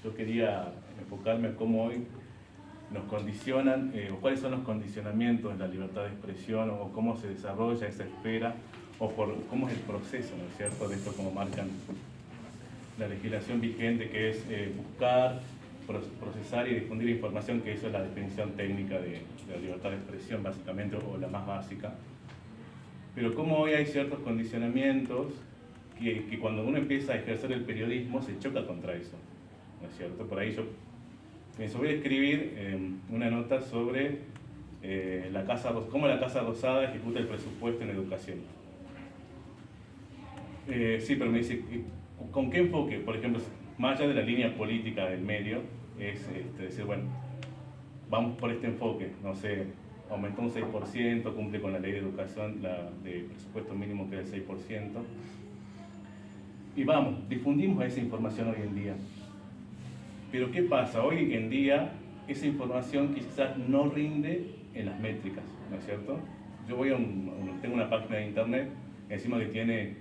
yo quería enfocarme a cómo hoy nos condicionan, o cuáles son los condicionamientos de la libertad de expresión, o cómo se desarrolla esa esfera, o cómo es el proceso, ¿no es cierto?, de esto como marcan la legislación vigente, que es buscar, procesar y difundir información, que eso es la definición técnica de la libertad de expresión, básicamente, o la más básica. Pero como hoy hay ciertos condicionamientos que cuando uno empieza a ejercer el periodismo se choca contra eso, ¿no es cierto? Por ahí yo pienso, voy a escribir una nota sobre cómo la Casa Rosada ejecuta el presupuesto en educación. Sí, pero me dice, ¿con qué enfoque? Por ejemplo, más allá de la línea política del medio, es decir, bueno, vamos por este enfoque, no sé, aumentó un 6%, cumple con la ley de educación, de presupuesto mínimo que es el 6%. Y vamos, difundimos esa información hoy en día. Pero ¿qué pasa? Hoy en día esa información quizás no rinde en las métricas, ¿no es cierto? Yo tengo una página de internet, encima que tiene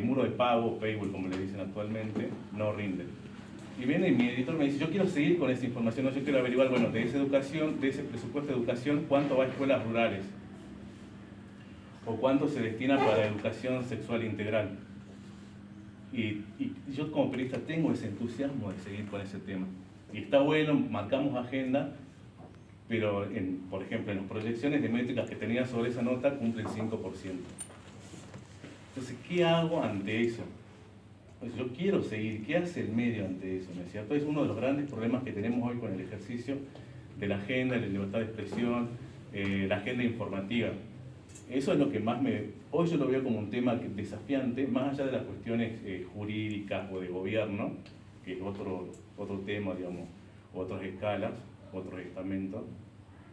muro de pago, paywall como le dicen actualmente, no rinde. Y viene mi editor me dice, yo quiero seguir con esa información, ¿no? Yo quiero averiguar, bueno, de esa educación, de ese presupuesto de educación, cuánto va a escuelas rurales, o cuánto se destina para educación sexual integral. Y yo como periodista tengo ese entusiasmo de seguir con ese tema. Y está bueno, marcamos agenda, pero por ejemplo, en las proyecciones de métricas que tenía sobre esa nota cumple el 5%. Entonces, ¿qué hago ante eso? Pues yo quiero seguir, ¿qué hace el medio ante eso? ¿No es cierto? Es uno de los grandes problemas que tenemos hoy con el ejercicio de la agenda, de la libertad de expresión, la agenda informativa. Eso es lo que más hoy yo lo veo como un tema desafiante, más allá de las cuestiones jurídicas o de gobierno, que es otro tema, digamos, otras escalas, otros estamentos.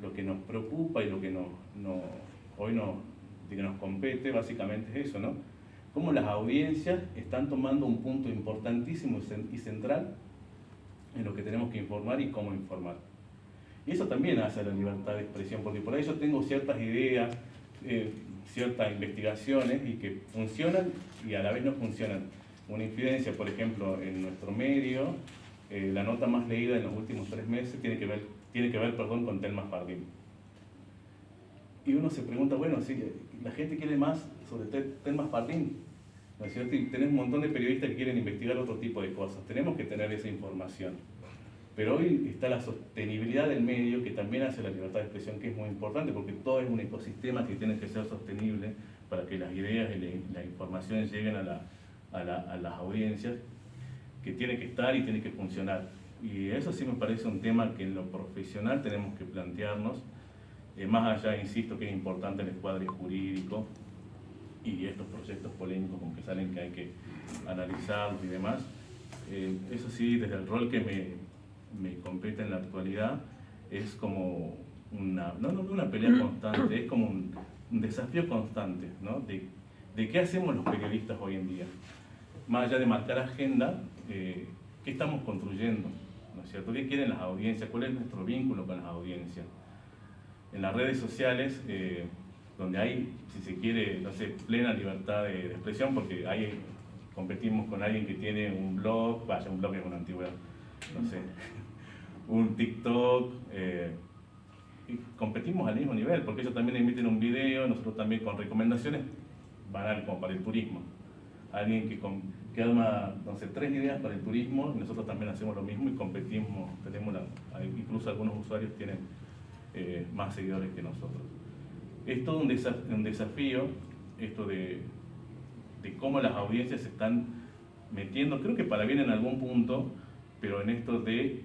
Lo que nos preocupa y lo que hoy nos compete básicamente es eso, ¿no? Cómo las audiencias están tomando un punto importantísimo y central en lo que tenemos que informar y cómo informar. Y eso también hace la libertad de expresión, porque por ahí yo tengo ciertas ideas, ciertas investigaciones y que funcionan y a la vez no funcionan. Una infidencia, por ejemplo, en nuestro medio, la nota más leída en los últimos 3 meses tiene que ver con Telma Fardín. Y uno se pregunta, bueno, si la gente quiere más sobre Telma Fardín, ¿no es cierto? Y tenés un montón de periodistas que quieren investigar otro tipo de cosas. Tenemos que tener esa información. Pero hoy está la sostenibilidad del medio, que también hace la libertad de expresión, que es muy importante, porque todo es un ecosistema que tiene que ser sostenible para que las ideas y la información lleguen a las audiencias, que tiene que estar y tiene que funcionar. Y eso sí me parece un tema que en lo profesional tenemos que plantearnos, más allá, insisto, que es importante el encuadre jurídico y estos proyectos polémicos con que salen que hay que analizarlos y demás. Eso sí, desde el rol que me compete en la actualidad, es como no una pelea constante, es como un desafío constante, ¿no? De qué hacemos los periodistas hoy en día. Más allá de marcar agenda, ¿qué estamos construyendo? ¿No es cierto? ¿Qué quieren las audiencias? ¿Cuál es nuestro vínculo con las audiencias? En las redes sociales, donde hay, si se quiere, no sé, plena libertad de expresión, porque competimos con alguien que tiene un blog, un blog es una antigüedad, no sé, un TikTok, y competimos al mismo nivel, porque ellos también emiten un video, nosotros también con recomendaciones banales como para el turismo. Alguien que arma, no sé, 3 ideas para el turismo, y nosotros también hacemos lo mismo y competimos, incluso algunos usuarios tienen más seguidores que nosotros. Es todo un desafío esto de cómo las audiencias se están metiendo, creo que para bien en algún punto, pero en esto de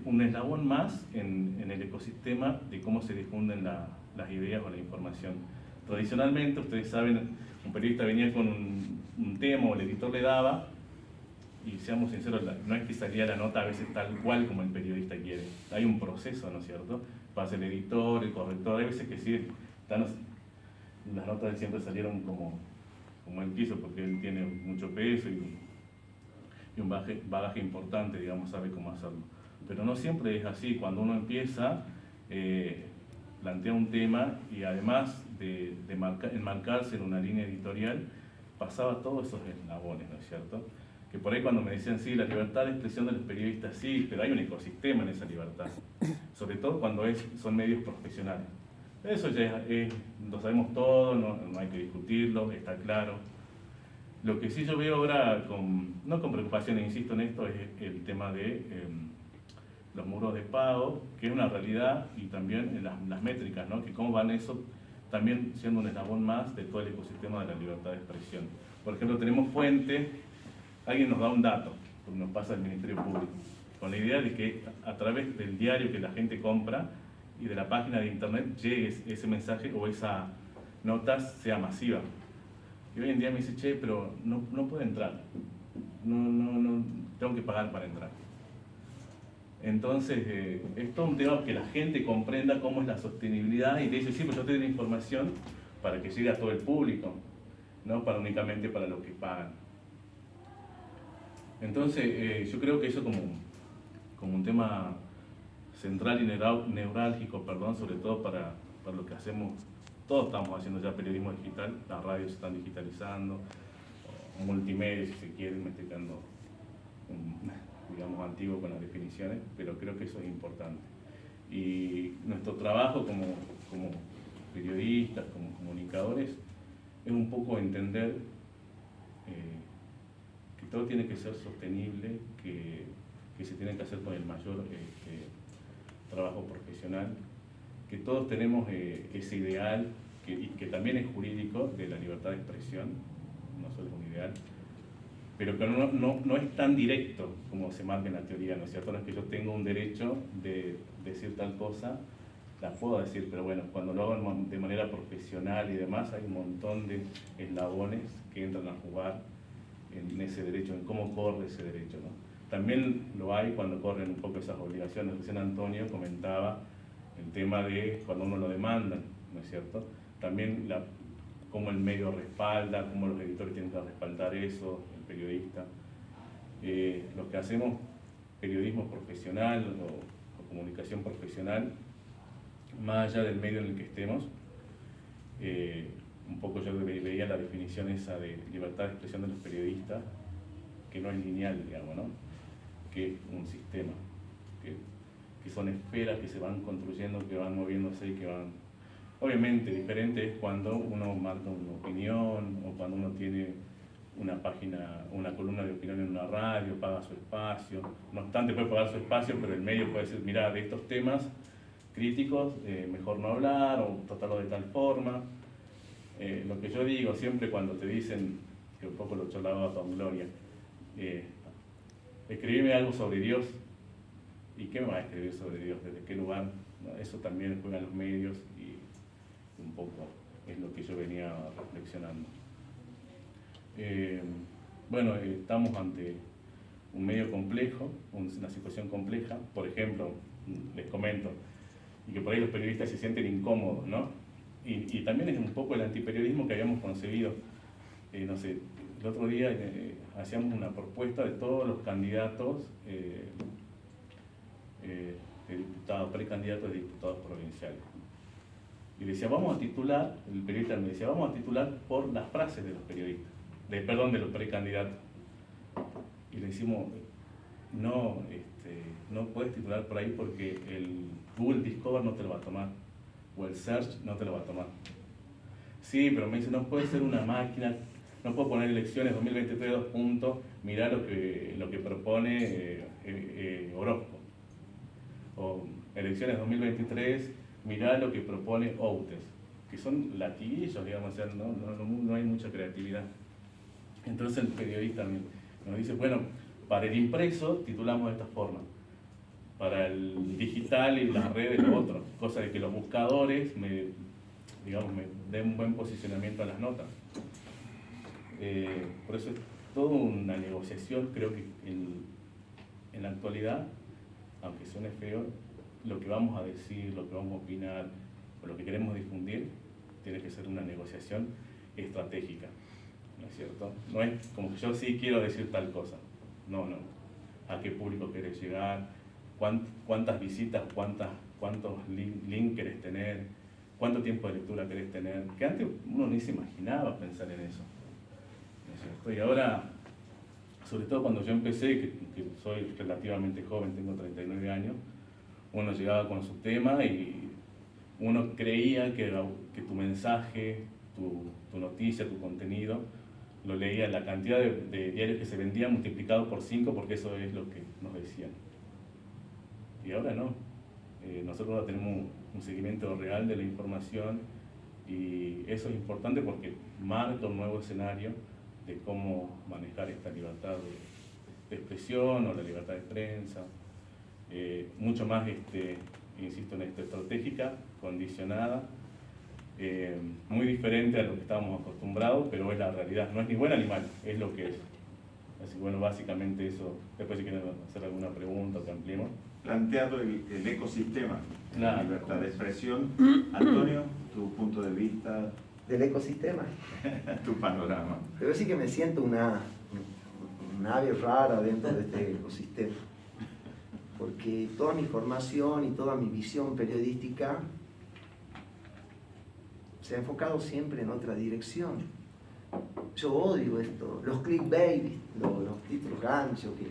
un eslabón más en el ecosistema de cómo se difunden las ideas o la información. Tradicionalmente, ustedes saben, un periodista venía con un tema o el editor le daba, y seamos sinceros, no es que salía la nota a veces tal cual como el periodista quiere. Hay un proceso, ¿no es cierto? Pasa el editor, el corrector, hay veces que sí, las notas de él siempre salieron como él quiso, porque él tiene mucho peso y un bagaje importante, digamos, sabe cómo hacerlo. Pero no siempre es así. Cuando uno empieza, plantea un tema y además de enmarcarse en una línea editorial, pasaba todos esos eslabones, ¿no es cierto?, que por ahí cuando me decían, sí, la libertad de expresión de los periodistas, sí, pero hay un ecosistema en esa libertad, sobre todo cuando son medios profesionales. Eso ya lo sabemos todo, no hay que discutirlo, está claro. Lo que sí yo veo ahora, no con preocupación, insisto en esto, es el tema de los muros de pago, que es una realidad, y también las métricas, ¿no? Que cómo van eso también siendo un eslabón más de todo el ecosistema de la libertad de expresión. Por ejemplo, tenemos fuente, alguien nos da un dato, nos pasa el Ministerio Público, con la idea de que a través del diario que la gente compra y de la página de internet llegue ese mensaje o esa nota sea masiva. Y hoy en día me dice, che, pero no puedo entrar, no, tengo que pagar para entrar. Entonces, es todo un tema que la gente comprenda cómo es la sostenibilidad y te dice, sí, pero yo te doy la información para que llegue a todo el público, no únicamente para los que pagan. Entonces, yo creo que eso como un tema central y neurálgico, sobre todo para lo que hacemos, todos estamos haciendo ya periodismo digital, las radios se están digitalizando, multimedia si se quiere, me estoy quedando digamos antiguo con las definiciones, pero creo que eso es importante. Y nuestro trabajo como periodistas, como comunicadores, es un poco entender que todo tiene que ser sostenible, que se tiene que hacer con el mayor trabajo profesional, que todos tenemos ese ideal, que también es jurídico, de la libertad de expresión, no solo es un ideal, pero que no es tan directo como se marca en la teoría, ¿no es cierto? No es que yo tengo un derecho de decir tal cosa, la puedo decir, pero bueno, cuando lo hago de manera profesional y demás, hay un montón de eslabones que entran a jugar en ese derecho, en cómo corre ese derecho, ¿no? También lo hay cuando corren un poco esas obligaciones. Recién Antonio comentaba el tema de cuando uno lo demanda, ¿no es cierto? También cómo el medio respalda, cómo los editores tienen que respaldar eso, el periodista. Los que hacemos periodismo profesional o comunicación profesional, más allá del medio en el que estemos, un poco yo veía la definición esa de libertad de expresión de los periodistas, que no es lineal, digamos, ¿no? Que es un sistema, que son esferas que se van construyendo, que van moviéndose y que van... Obviamente, diferente es cuando uno marca una opinión o cuando uno tiene una página, una columna de opinión en una radio, paga su espacio. No obstante, puede pagar su espacio, pero el medio puede decir, mira, de estos temas críticos, mejor no hablar o tratarlo de tal forma. Lo que yo digo siempre cuando te dicen, que un poco lo charlaba con Gloria, escribime algo sobre Dios. ¿Y qué me va a escribir sobre Dios? ¿Desde qué lugar? ¿No? Eso también juegan los medios y un poco es lo que yo venía reflexionando. Bueno, estamos ante un medio complejo, una situación compleja. Por ejemplo, les comento, y que por ahí los periodistas se sienten incómodos, ¿no? Y también es un poco el antiperiodismo que habíamos concebido. No sé, el otro día hacíamos una propuesta de todos los candidatos de diputados, precandidatos de diputados provinciales. Y decía, vamos a titular, el periodista me decía, vamos a titular por las frases de los periodistas, de los precandidatos. Y le decimos, no puedes titular por ahí porque el Google Discover no te lo va a tomar, o el Search no te lo va a tomar. Sí, pero me dice, no puede ser una máquina, no puedo poner elecciones 2023 2 puntos, mirá lo que propone Orozco. O elecciones 2023, mirá lo que propone Outes, que son latiguillos, digamos, o sea, no hay mucha creatividad. Entonces el periodista nos dice, bueno, para el impreso titulamos de esta forma, para el digital y las redes lo otro, cosa de que los buscadores me den un buen posicionamiento a las notas. Por eso es toda una negociación, creo que en la actualidad, aunque suene feo, lo que vamos a decir, lo que vamos a opinar, o lo que queremos difundir, tiene que ser una negociación estratégica, ¿no es cierto? No es como que yo sí quiero decir tal cosa, no. ¿A qué público querés llegar? ¿Cuántas visitas, cuántos links querés tener? ¿Cuánto tiempo de lectura querés tener? Que antes uno ni se imaginaba pensar en eso, ¿no es cierto? Y ahora sobre todo cuando yo empecé, que soy relativamente joven, tengo 39 años, uno llegaba con su tema y uno creía que tu mensaje, tu noticia, tu contenido, lo leía la cantidad de diarios que se vendían multiplicado por 5, porque eso es lo que nos decían. Y ahora no. Nosotros ahora tenemos un seguimiento real de la información y eso es importante porque marca un nuevo escenario de cómo manejar esta libertad de expresión o la libertad de prensa, mucho más, insisto en esto, estratégica, condicionada, muy diferente a lo que estábamos acostumbrados, pero es la realidad, no es ni buena ni mala, es lo que es. Así que bueno, básicamente eso. Después si quieren hacer alguna pregunta o que ampliemos. Planteado el ecosistema, Claro, la libertad de expresión. Antonio, tu punto de vista, del ecosistema. tu panorama. Pero sí que me siento una ave rara dentro de este ecosistema. Porque toda mi formación y toda mi visión periodística se ha enfocado siempre en otra dirección. Yo odio esto, los clickbait, los títulos ganchos, que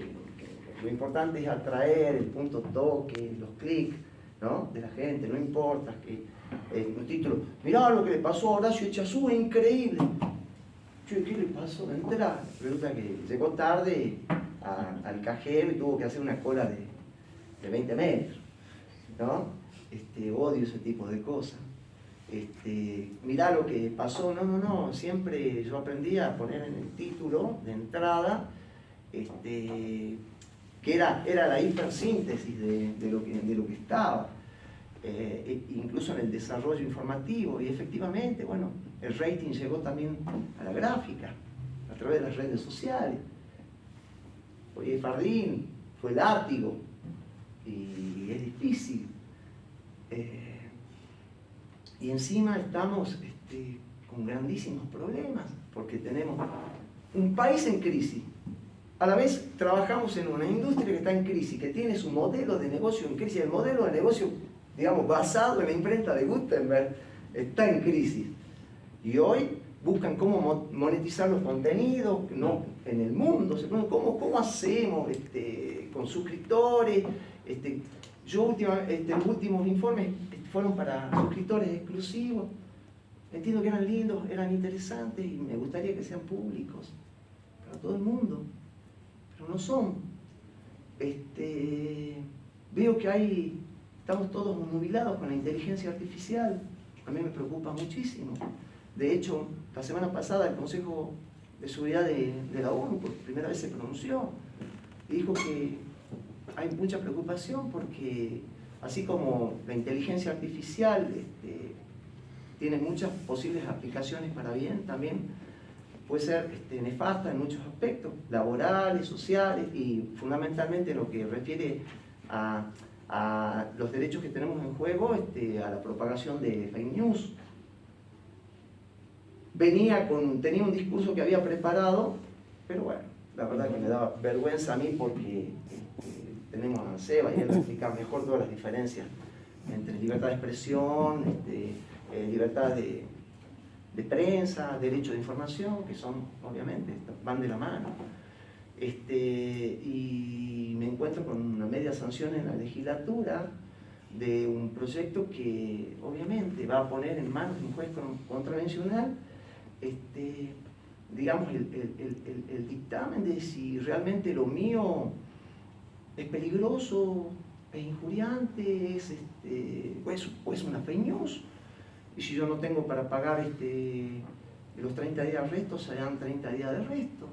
lo importante es atraer el punto toque, los clics, ¿no?, de la gente, no importa que un título, mirá lo que le pasó a Horacio Echazú, es increíble. Yo, ¿qué le pasó? Entra, resulta que llegó tarde al cajero y tuvo que hacer una cola de 20 metros, ¿no? Odio ese tipo de cosas. Mirá lo que pasó, no, siempre yo aprendí a poner en el título de entrada, que era la hipersíntesis de lo que estaba, incluso en el desarrollo informativo, y efectivamente, bueno, el rating llegó también a la gráfica, a través de las redes sociales. Fue Fardín, fue Látigo, y es difícil. Y encima estamos con grandísimos problemas, porque tenemos un país en crisis. A la vez trabajamos en una industria que está en crisis, que tiene su modelo de negocio en crisis. El modelo de negocio, digamos, basado en la imprenta de Gutenberg, está en crisis. Y hoy buscan cómo monetizar los contenidos, ¿no?, en el mundo. ¿Cómo hacemos con suscriptores? Los últimos informes fueron para suscriptores exclusivos. Entiendo que eran lindos, eran interesantes y me gustaría que sean públicos para todo el mundo, pero no son. Veo que estamos todos nubilados con la inteligencia artificial. A mí me preocupa muchísimo. De hecho, la semana pasada el Consejo de Seguridad de la ONU por primera vez se pronunció y dijo que hay mucha preocupación porque así como la inteligencia artificial tiene muchas posibles aplicaciones para bien, también puede ser nefasta en muchos aspectos, laborales, sociales y fundamentalmente en lo que refiere a los derechos que tenemos en juego, a la propagación de fake news. Tenía un discurso que había preparado, pero bueno, la verdad que me daba vergüenza a mí porque tenemos a Seba y él va a explicar mejor todas las diferencias entre libertad de expresión, libertad de prensa, derecho de información, que son, obviamente, van de la mano. Y me encuentro con una media sanción en la legislatura de un proyecto que, obviamente, va a poner en manos de un juez contravencional digamos, el dictamen de si realmente lo mío es peligroso, es injuriante, o es una fake news. Y si yo no tengo para pagar los 30 días de arresto, serán 30 días de arresto.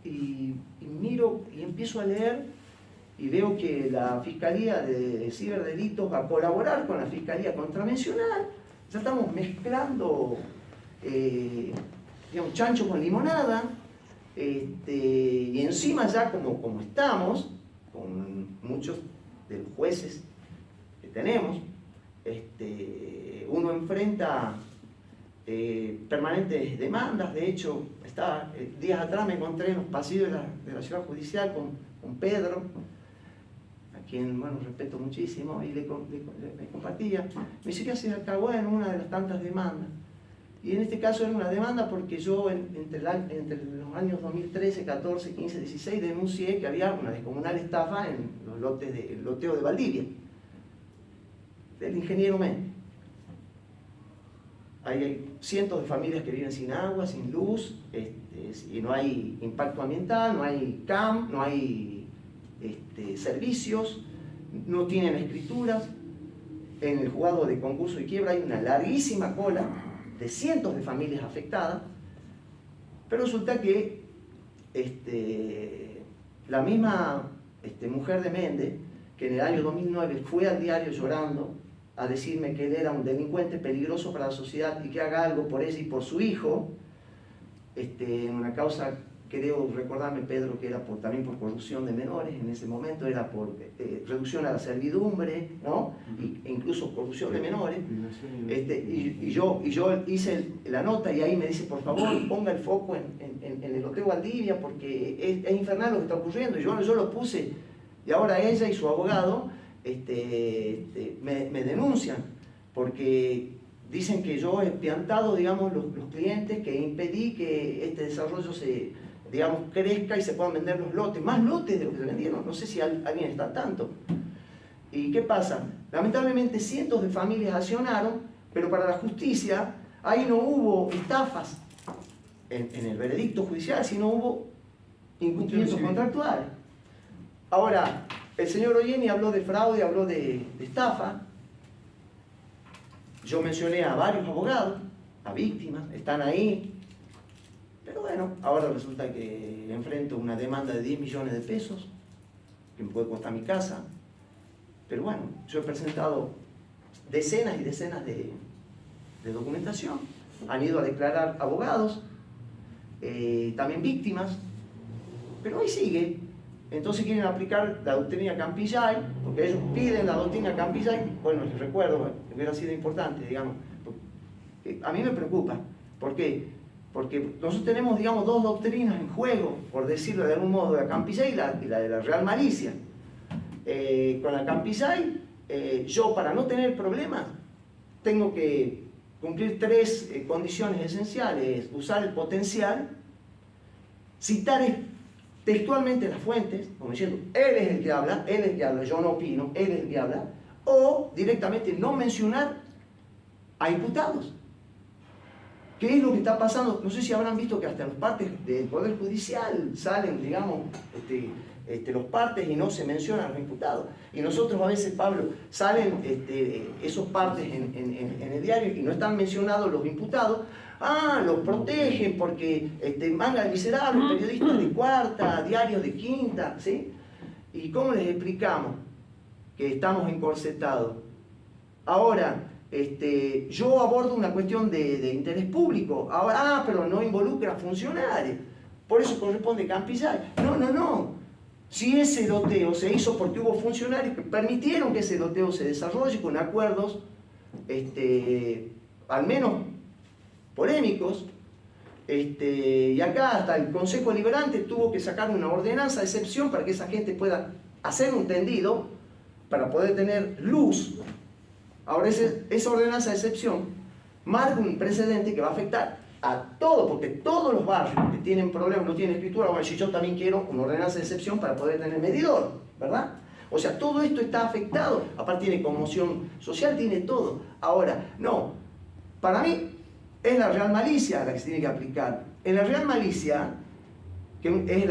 Y miro y empiezo a leer y veo que la Fiscalía de Ciberdelitos va a colaborar con la Fiscalía Contravencional. Ya estamos mezclando digamos, chancho con limonada, y encima ya como estamos, con muchos de los jueces que tenemos, uno enfrenta permanentes demandas. De hecho, días atrás me encontré en los pasillos de la ciudad judicial con Pedro, a quien, bueno, respeto muchísimo, y le compartía. Me dice que se acabó en una de las tantas demandas. Y en este caso era una demanda porque yo, entre los años 2013, 14, 15, 16 denuncié que había una descomunal estafa en los lotes el loteo de Valdivia, del ingeniero Méndez. Hay cientos de familias que viven sin agua, sin luz, y no hay impacto ambiental, no hay CAM, no hay servicios, no tienen escrituras. En el juzgado de concurso y quiebra hay una larguísima cola de cientos de familias afectadas, pero resulta que la misma mujer de Méndez, que en el año 2009 fue al diario llorando a decirme que él era un delincuente peligroso para la sociedad y que haga algo por ella y por su hijo, en una causa, creo recordarme, Pedro, que era también por corrupción de menores en ese momento, era por reducción a la servidumbre, ¿no? E incluso corrupción de menores. Y yo hice la nota y ahí me dice, por favor, ponga el foco en el Loteo Valdivia porque es infernal lo que está ocurriendo. Y yo lo puse, y ahora ella y su abogado me denuncian porque dicen que yo he piantado, digamos, los clientes, que impedí que este desarrollo crezca y se puedan vender los lotes, más lotes de lo que se vendieron. No sé si alguien está al tanto. ¿Y qué pasa? Lamentablemente cientos de familias accionaron, pero para la justicia ahí no hubo estafas en el veredicto judicial, sino hubo incumplimientos contractuales. Ahora, el señor Oyeni habló de fraude, habló de estafa. Yo mencioné a varios abogados, a víctimas, están ahí. Pero bueno, ahora resulta que enfrento una demanda de 10 millones de pesos, que me puede costar mi casa. Pero bueno, yo he presentado decenas y decenas de documentación. Han ido a declarar abogados, también víctimas, pero ahí sigue. Entonces quieren aplicar la doctrina Campillay, porque ellos piden la doctrina Campillay. Bueno, les recuerdo, hubiera sido importante, digamos. A mí me preocupa. ¿Por qué? Porque nosotros tenemos, digamos, dos doctrinas en juego, por decirlo de algún modo, la Campillay y la de la Real Malicia. Con la Campillay, yo para no tener problemas, tengo que cumplir tres condiciones esenciales: usar el potencial, citar textualmente las fuentes, como diciendo, él es el que habla, yo no opino, él es el que habla, o directamente no mencionar a imputados. ¿Qué es lo que está pasando? No sé si habrán visto que hasta en los partes del Poder Judicial salen, digamos, los partes y no se mencionan a los imputados. Y nosotros a veces, Pablo, salen esos partes en el diario y no están mencionados los imputados. Los protegen porque mangan miserables, periodistas de cuarta, diarios de quinta, ¿sí? ¿Y cómo les explicamos que estamos encorsetados? Ahora, yo abordo una cuestión de interés público. Ahora, pero no involucra a funcionarios. Por eso corresponde Campillay. No. Si ese loteo se hizo porque hubo funcionarios que permitieron que ese loteo se desarrolle con acuerdos, al menos polémicos, y acá hasta el Consejo Deliberante tuvo que sacar una ordenanza de excepción para que esa gente pueda hacer un tendido para poder tener luz. Ahora esa ordenanza de excepción marca un precedente que va a afectar a todo, porque todos los barrios que tienen problemas, no tienen escritura, bueno, si yo también quiero una ordenanza de excepción para poder tener medidor, ¿verdad? O sea, todo esto está afectado, aparte tiene conmoción social, tiene todo. Ahora, no, para mí es la Real Malicia la que se tiene que aplicar. En la Real Malicia, que es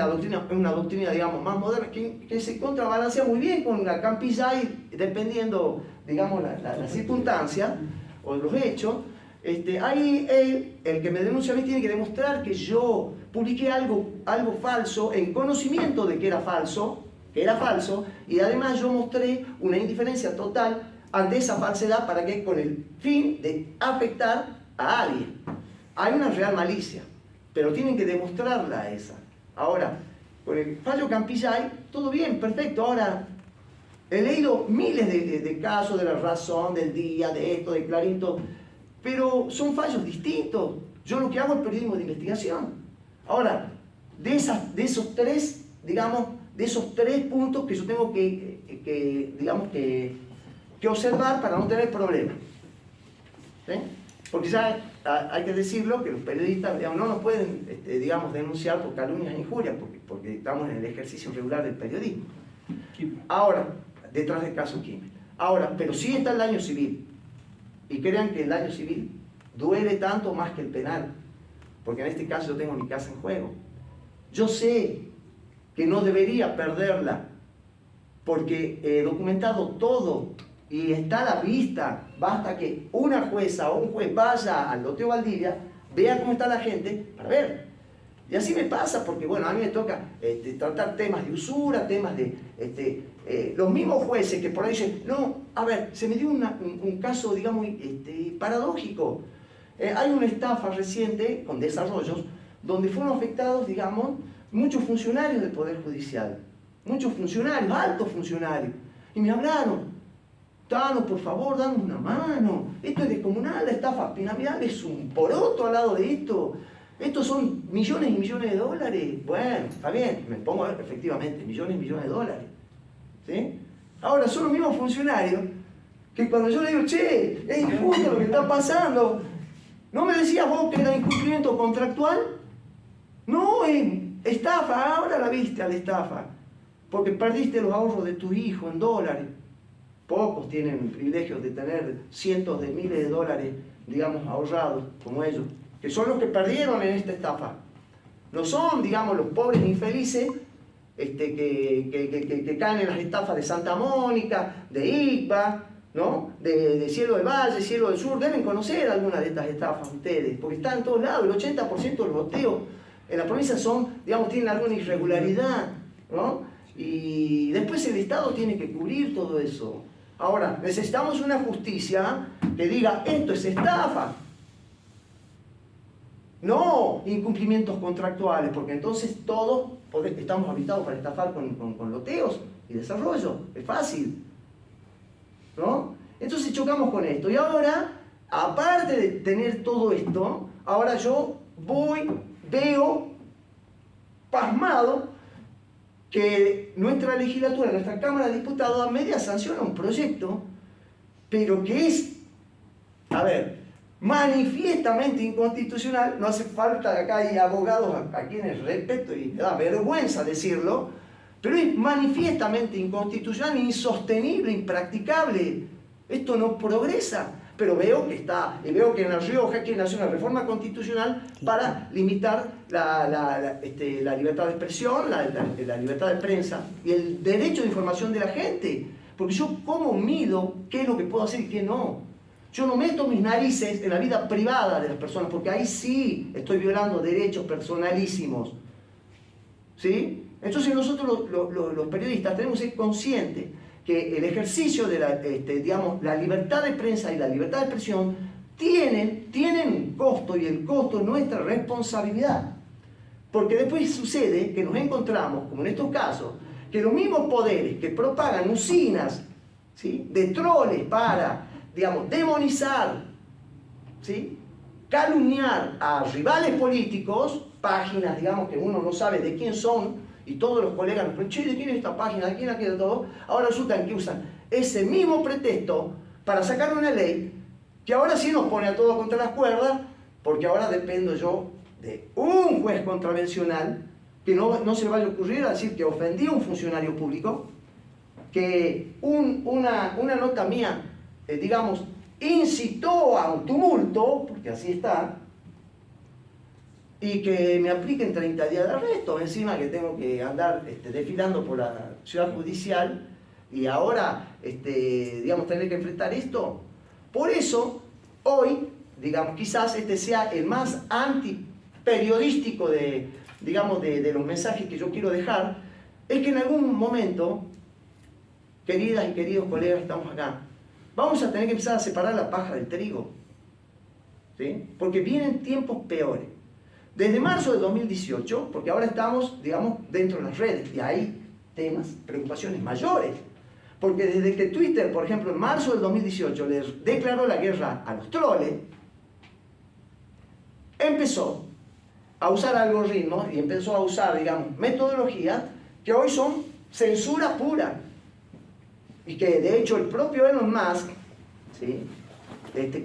una doctrina, digamos, más moderna, que se contrabalancea muy bien con la Campillay, dependiendo, digamos, la circunstancia o los hechos. Ahí el que me denuncia a mí tiene que demostrar que yo publiqué algo falso en conocimiento de que era falso, y además yo mostré una indiferencia total ante esa falsedad para que con el fin de afectar a alguien. Hay una Real Malicia, pero tienen que demostrarla esa. Ahora, con el fallo Campillay, todo bien, perfecto. Ahora, he leído miles de casos de La Razón, del Día, de esto, de Clarín, todo, pero son fallos distintos. Yo lo que hago es periodismo de investigación. Ahora, de esos tres, digamos, de esos tres puntos que yo tengo que observar para no tener problemas. ¿Sí? Porque ya hay que decirlo, que los periodistas, digamos, no nos pueden, digamos, denunciar por calumnias e injurias, porque estamos en el ejercicio regular del periodismo. Ahora, detrás del caso Kimmel. Ahora, pero sí está el daño civil. Y crean que el daño civil duele tanto más que el penal. Porque en este caso yo tengo mi casa en juego. Yo sé que no debería perderla, porque he documentado todo y está a la vista. Basta que una jueza o un juez vaya al loteo Valdivia, vea cómo está la gente para ver. Y así me pasa, porque bueno, a mí me toca tratar temas de usura, temas de... los mismos jueces que por ahí dicen, no, a ver, se me dio un caso, digamos, paradójico. Hay una estafa reciente con desarrollos donde fueron afectados, digamos, muchos funcionarios del Poder Judicial. Muchos funcionarios, altos funcionarios. Y me hablaron, Tano, por favor, danos una mano. Esto es descomunal, la estafa piramidal es un poroto al lado de esto. Estos son millones y millones de dólares. Bueno, está bien, me pongo a ver, efectivamente, millones y millones de dólares. ¿Sí? Ahora, son los mismos funcionarios que cuando yo le digo, che, es injusto lo que está pasando, ¿no me decías vos que era incumplimiento contractual? No, es estafa, ahora la viste a la estafa, porque perdiste los ahorros de tu hijo en dólares. Pocos tienen privilegios de tener cientos de miles de dólares, digamos, ahorrados, como ellos, que son los que perdieron en esta estafa. No son, digamos, los pobres infelices que caen en las estafas de Santa Mónica, de ICBA, ¿no? de Cielo del Valle, Cielo del Sur. Deben conocer algunas de estas estafas ustedes, porque están en todos lados. El 80% de los loteos en la provincia son, digamos, tienen alguna irregularidad, ¿no? Y después el Estado tiene que cubrir todo eso. Ahora, necesitamos una justicia que diga, esto es estafa. No incumplimientos contractuales, porque entonces todos estamos habilitados para estafar con loteos y desarrollo. Es fácil, ¿no? Entonces chocamos con esto. Y ahora, aparte de tener todo esto, ahora yo veo pasmado que nuestra legislatura, nuestra Cámara de Diputados a media sanciona un proyecto, pero que es, a ver, manifiestamente inconstitucional. No hace falta, acá hay abogados a quienes respeto y me da vergüenza decirlo, pero es manifiestamente inconstitucional, insostenible, impracticable. Esto no progresa. Pero veo que está, y veo que en La Rioja quieren hacer una reforma constitucional para limitar la libertad de expresión, la libertad de prensa y el derecho de información de la gente. Porque yo, ¿cómo mido qué es lo que puedo hacer y qué no? Yo no meto mis narices en la vida privada de las personas, porque ahí sí estoy violando derechos personalísimos. ¿Sí? Entonces nosotros los periodistas tenemos que ser conscientes que el ejercicio de la libertad de prensa y la libertad de expresión tienen un costo, y el costo es nuestra responsabilidad. Porque después sucede que nos encontramos, como en estos casos, que los mismos poderes que propagan usinas, ¿sí?, de troles para, digamos, demonizar, ¿sí?, calumniar a rivales políticos, páginas, digamos, que uno no sabe de quién son, y todos los colegas nos preguntan, che, ¿de quién es esta página? ¿De quién es aquello? Todo. Ahora resulta que usan ese mismo pretexto para sacar una ley que ahora sí nos pone a todos contra las cuerdas, porque ahora dependo yo de un juez contravencional que no se le vaya a ocurrir a decir que ofendí a un funcionario público, que una nota mía, digamos, incitó a un tumulto, porque así está, y que me apliquen 30 días de arresto, encima que tengo que andar desfilando por la ciudad judicial, y ahora, digamos, tener que enfrentar esto. Por eso, hoy, digamos, quizás sea el más antiperiodístico de los mensajes que yo quiero dejar, es que en algún momento, queridas y queridos colegas, estamos acá, vamos a tener que empezar a separar la paja del trigo, ¿sí? Porque vienen tiempos peores. Desde marzo de 2018, porque ahora estamos, digamos, dentro de las redes, y hay temas, preocupaciones mayores. Porque desde que Twitter, por ejemplo, en marzo del 2018 les declaró la guerra a los troles, empezó a usar algoritmos y empezó a usar, digamos, metodologías que hoy son censura pura. Y que, de hecho, el propio Elon Musk, ¿sí?,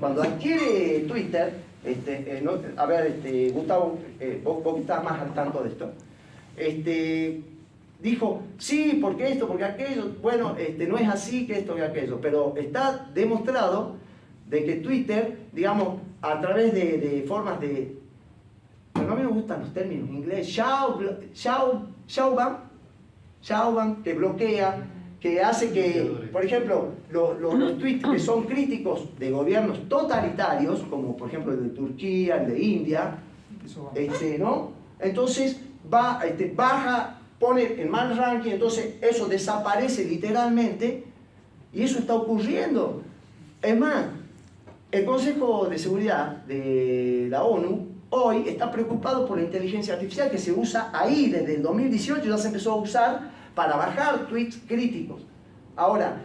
cuando adquiere Twitter, a ver, Gustavo, vos que estás más al tanto de esto, dijo, sí, porque esto, porque aquello, bueno, no es así, que esto y aquello, pero está demostrado de que Twitter, digamos, a través de formas de, pero a mí me gustan los términos en inglés, showban, que bloquea, que hace que, por ejemplo, los tweets que son críticos de gobiernos totalitarios, como por ejemplo el de Turquía, el de India, ¿no? Entonces baja, pone en mal ranking, entonces eso desaparece literalmente, y eso está ocurriendo. Es más, el Consejo de Seguridad de la ONU hoy está preocupado por la inteligencia artificial que se usa ahí desde el 2018, ya se empezó a usar para bajar tweets críticos. Ahora,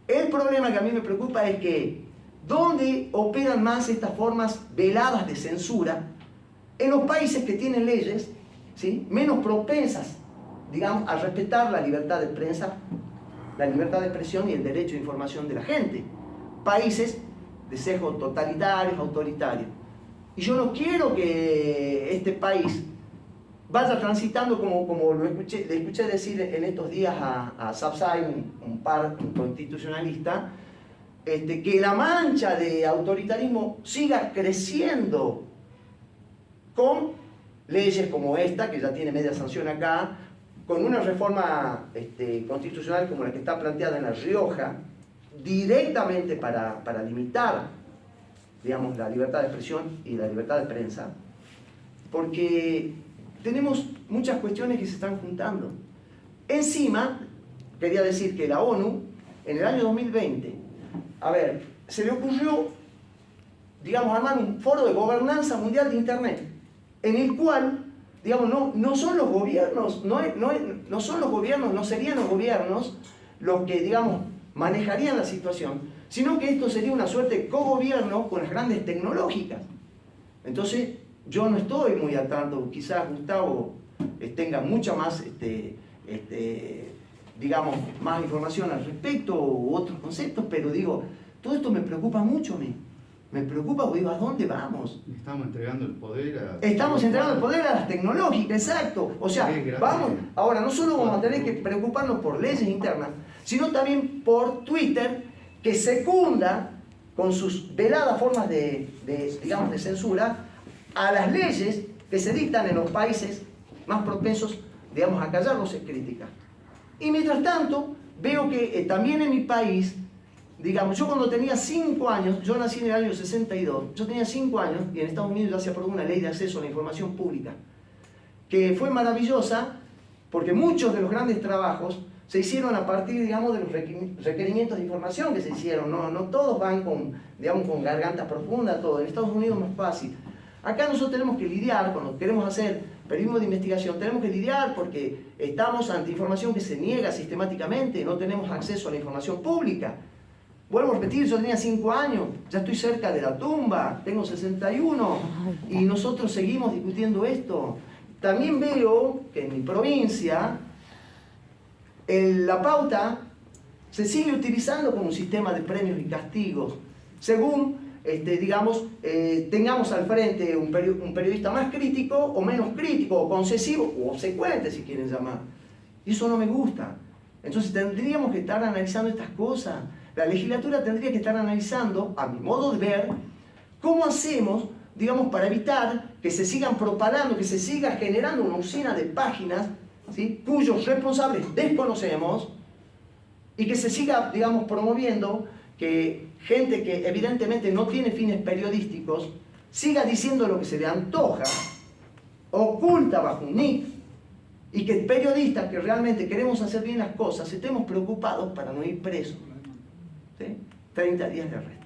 el problema que a mí me preocupa es que ¿dónde operan más estas formas veladas de censura? En los países que tienen leyes, ¿sí?, menos propensas, digamos, a respetar la libertad de prensa, la libertad de expresión y el derecho de información de la gente. Países de sesgo totalitarios, autoritarios. Y yo no quiero que este país vaya transitando como le escuché decir en estos días a Sapsay, un constitucionalista, que la mancha de autoritarismo siga creciendo con leyes como esta, que ya tiene media sanción acá, con una reforma constitucional como la que está planteada en La Rioja, directamente para limitar, digamos, la libertad de expresión y la libertad de prensa, porque tenemos muchas cuestiones que se están juntando. Encima, quería decir que la ONU, en el año 2020, a ver, se le ocurrió, digamos, armar un foro de gobernanza mundial de Internet, en el cual, digamos, no son los gobiernos, no serían los gobiernos los que, digamos, manejarían la situación, sino que esto sería una suerte de cogobierno con las grandes tecnológicas. Entonces, yo no estoy muy al tanto, quizás Gustavo tenga mucha más, digamos, más información al respecto u otros conceptos, pero digo, todo esto me preocupa mucho, me preocupa, porque digo, ¿a dónde vamos? Estamos entregando el poder a... Estamos entregando el poder a las tecnológicas, exacto. O sea, vamos, ahora no solo vamos a tener que preocuparnos por leyes internas, sino también por Twitter, que secunda con sus veladas formas digamos, de censura a las leyes que se dictan en los países más propensos, digamos, a callar voces críticas. Y mientras tanto, veo que también en mi país, digamos, yo cuando tenía 5 años, yo nací en el año 62, yo tenía 5 años y en Estados Unidos ya se aprobó una ley de acceso a la información pública, que fue maravillosa porque muchos de los grandes trabajos se hicieron a partir, digamos, de los requerimientos de información que se hicieron. No todos van con, digamos, con garganta profunda, todo. En Estados Unidos es más fácil. Acá nosotros tenemos que lidiar, cuando queremos hacer periodismo de investigación, tenemos que lidiar porque estamos ante información que se niega sistemáticamente, no tenemos acceso a la información pública. Vuelvo a repetir, yo tenía 5 años, ya estoy cerca de la tumba, tengo 61 y nosotros seguimos discutiendo esto. También veo que en mi provincia la pauta se sigue utilizando como un sistema de premios y castigos, según, digamos, tengamos al frente un periodista más crítico o menos crítico, o concesivo o obsecuente, si quieren llamar. Y eso no me gusta. Entonces tendríamos que estar analizando estas cosas. La legislatura tendría que estar analizando, a mi modo de ver, cómo hacemos, digamos, para evitar que se sigan propagando, que se siga generando una usina de páginas, ¿sí?, cuyos responsables desconocemos, y que se siga, digamos, promoviendo que gente que evidentemente no tiene fines periodísticos siga diciendo lo que se le antoja, oculta bajo un nick, y que periodistas que realmente queremos hacer bien las cosas estemos preocupados para no ir presos, ¿sí? 30 días de arresto.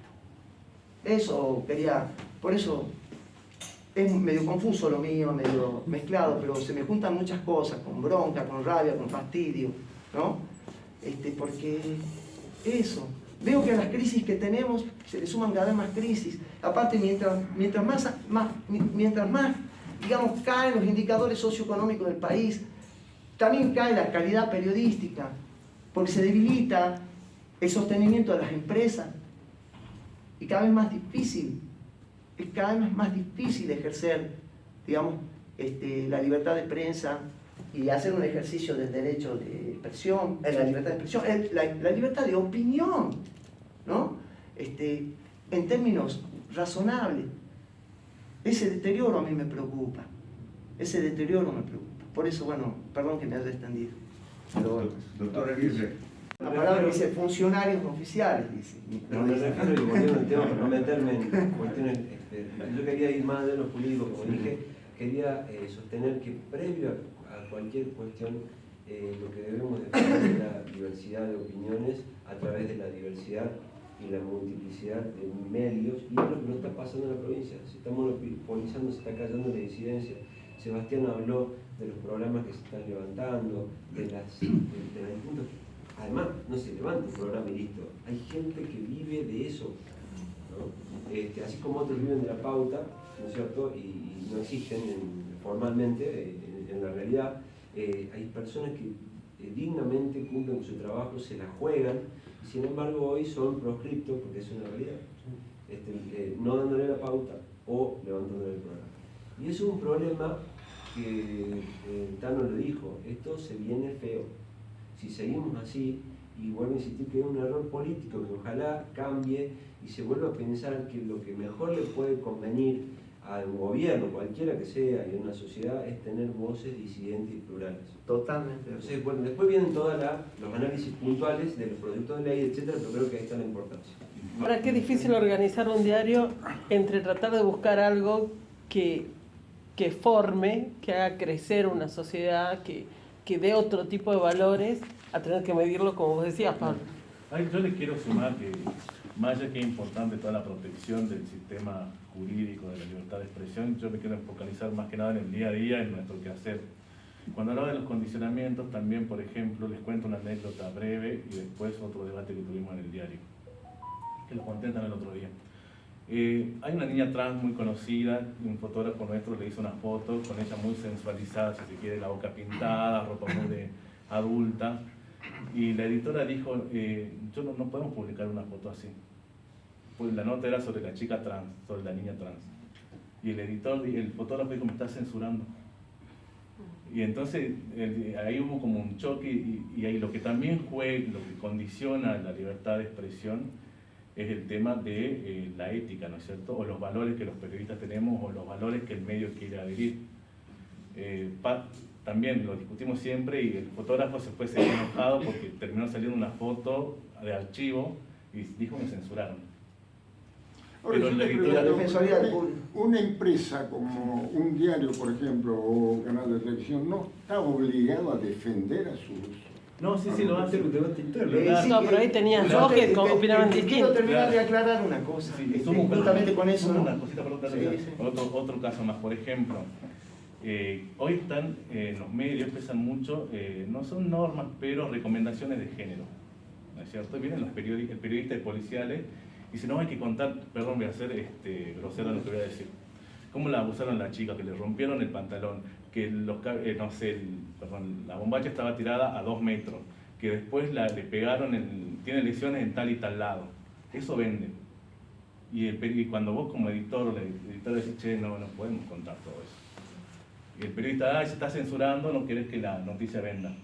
Eso quería, por eso es medio confuso lo mío, medio mezclado, pero se me juntan muchas cosas, con bronca, con rabia, con fastidio, ¿no? Porque eso, veo que a las crisis que tenemos se le suman cada vez más crisis. Aparte, mientras más, digamos, caen los indicadores socioeconómicos del país, también cae la calidad periodística, porque se debilita el sostenimiento de las empresas y cada vez más difícil es cada vez más difícil ejercer, digamos, la libertad de prensa y hacer un ejercicio del derecho de expresión, la libertad de expresión, la libertad de opinión, ¿no? En términos razonables. Ese deterioro a mí me preocupa. Ese deterioro me preocupa. Por eso, bueno, perdón que me haya extendido. Pero bueno. Doctor Aguirre. La palabra dice funcionarios oficiales, dice. No me refiero, y volviendo al tema, para no meterme en cuestiones, yo quería ir más de lo jurídico, como dije, quería sostener que previo a cualquier cuestión, lo que debemos defender es la diversidad de opiniones a través de la diversidad y la multiplicidad de medios, y es lo que nos está pasando en la provincia. Se está monopolizando, se está cayendo la disidencia. Sebastián habló de los programas que se están levantando, de las distintas. Además, no se levanta un programa y listo. Hay gente que vive de eso, ¿no? Así como otros viven de la pauta, ¿no es cierto? Y no existen formalmente en la realidad. Hay personas que dignamente cumplen su trabajo, se la juegan, y sin embargo hoy son proscriptos, porque es una realidad, no dándole la pauta o levantándole el programa. Y eso es un problema que Tano lo dijo, esto se viene feo. Si seguimos así, y vuelvo a insistir que es un error político, que ojalá cambie y se vuelva a pensar que lo que mejor le puede convenir a un gobierno, cualquiera que sea, y a una sociedad, es tener voces disidentes y plurales. Totalmente. Entonces, bueno, después vienen todos los análisis puntuales de los proyectos de ley, etcétera, pero creo que ahí está la importancia. Ahora, qué difícil organizar un diario entre tratar de buscar algo que forme, que haga crecer una sociedad, que dé otro tipo de valores, a tener que medirlo, como vos decías, Pablo. Yo le quiero sumar que, más allá que es importante toda la protección del sistema jurídico, de la libertad de expresión, yo me quiero focalizar más que nada en el día a día, en nuestro quehacer. Cuando hablaba de los condicionamientos, también, por ejemplo, les cuento una anécdota breve y después otro debate que tuvimos en el diario, que lo contentan el otro día. Hay una niña trans muy conocida, un fotógrafo nuestro le hizo una foto con ella muy sensualizada, si se quiere, la boca pintada, ropa muy de adulta, y la editora dijo, no podemos publicar una foto así. Pues la nota era sobre la chica trans, sobre la niña trans. Y el fotógrafo dijo, me está censurando. Y entonces ahí hubo como un choque, y ahí lo que también juega, lo que condiciona la libertad de expresión es el tema de la ética, ¿no es cierto? O los valores que los periodistas tenemos, o los valores que el medio quiere adherir. También lo discutimos siempre, y el fotógrafo se fue enojado porque terminó saliendo una foto de archivo y dijo que censuraron. Ahora, Pero yo la te editora pregunto, Defensoría del Público. una empresa como un diario, por ejemplo, o un canal de televisión, ¿no está obligado a defender a sus...? No, sí, lo hace. un debate interno. Claro. No, pero ahí tenías Claro. dos que opinaban Quiero distinto. terminar de Claro. aclarar una cosa. Somos Justamente con eso, ¿no? una cosita, perdón, Sí, sí. Otro caso más, por ejemplo, hoy están los medios, pesan mucho, no son normas, pero recomendaciones de género, ¿no es cierto? Vienen los periodistas y policiales y dicen, no, hay que contar, perdón, voy a ser grosero lo que voy a decir, cómo la abusaron a la chica, que le rompieron el pantalón, que la bombacha estaba tirada a 2 metros, que después le pegaron, tiene lesiones en tal y tal lado. Eso vende. Y cuando vos como editor o la editora decís, che, no podemos contar todo eso. Y el periodista, se está censurando, no querés que la noticia venda.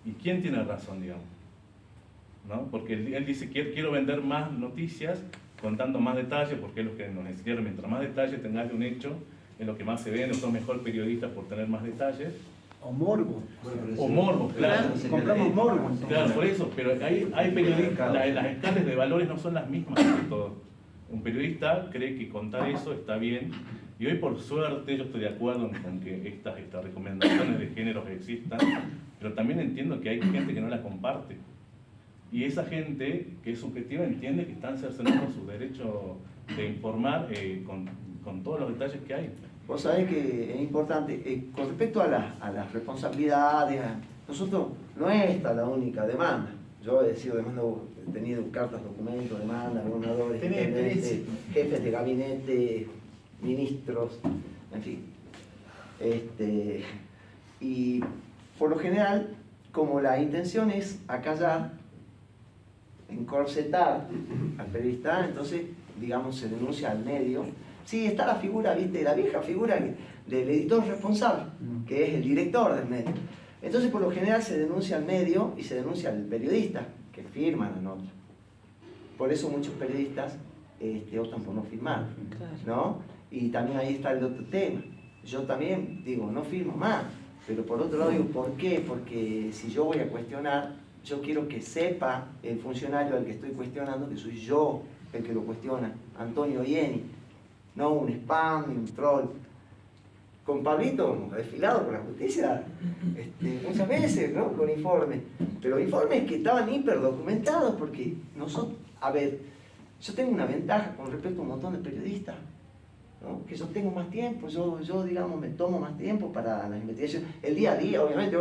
¿Y quién tiene razón, digamos? ¿No? Porque él dice, quiero vender más noticias, contando más detalles, porque es lo que nos enseñaron. Mientras más detalles tengas de un hecho, es lo que más se vende, sos mejor periodista por tener más detalles. O morbo. O morbo, claro. Compramos morbo. Claro, por eso, pero hay periodistas, las escalas de valores no son las mismas de todos. Un periodista cree que contar eso está bien, y hoy por suerte yo estoy de acuerdo con que estas recomendaciones de géneros existan, pero también entiendo que hay gente que no la comparte. Y esa gente que es subjetiva entiende que están cercenando su derecho de informar con todos los detalles que hay. Vos sabés que es importante, con respecto a las responsabilidades, nosotros no es esta la única demanda. Yo he tenido cartas, documentos, demandas, gobernadores, intendentes, jefes de gabinete, ministros, en fin. Y por lo general, como la intención es acallar, encorsetar al periodista, entonces, digamos, se denuncia al medio, Sí, está la figura, ¿viste? La vieja figura del editor responsable, que es el director del medio. Entonces, por lo general se denuncia al medio y se denuncia al periodista que firma la nota. Por eso muchos periodistas optan por no firmar, ¿no? Y también ahí está el otro tema. Yo también digo, no firmo más, pero por otro lado digo, ¿por qué? Porque si yo voy a cuestionar, yo quiero que sepa el funcionario al que estoy cuestionando que soy yo el que lo cuestiona, Antonio Ieni, no un spam ni un troll. Con Pablito hemos desfilado con la justicia muchas veces, ¿no? Con informes, pero informes que estaban hiperdocumentados porque nosotros, a ver, yo tengo una ventaja con respecto a un montón de periodistas, ¿no? Que yo tengo más tiempo, yo digamos me tomo más tiempo para las investigaciones, el día a día, obviamente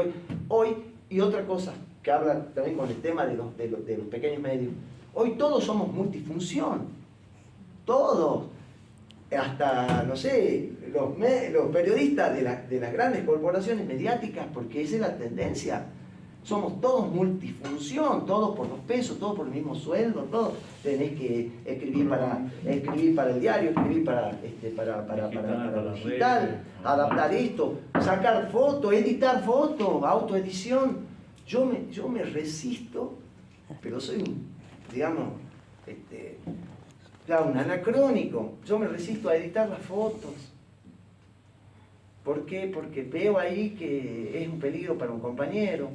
hoy y otra cosa que habla también con el tema de los pequeños medios, hoy todos somos multifunción, todos. Hasta, no sé, los periodistas de las grandes corporaciones mediáticas, porque esa es la tendencia. Somos todos multifunción, todos por 2 pesos, todos por el mismo sueldo, todos. Tenés que escribir para el diario, escribir para digital, adaptar esto, sacar fotos, editar fotos, autoedición. Yo me resisto, pero soy un anacrónico. Yo me resisto a editar las fotos. ¿Por qué? Porque veo ahí que es un peligro para un compañero.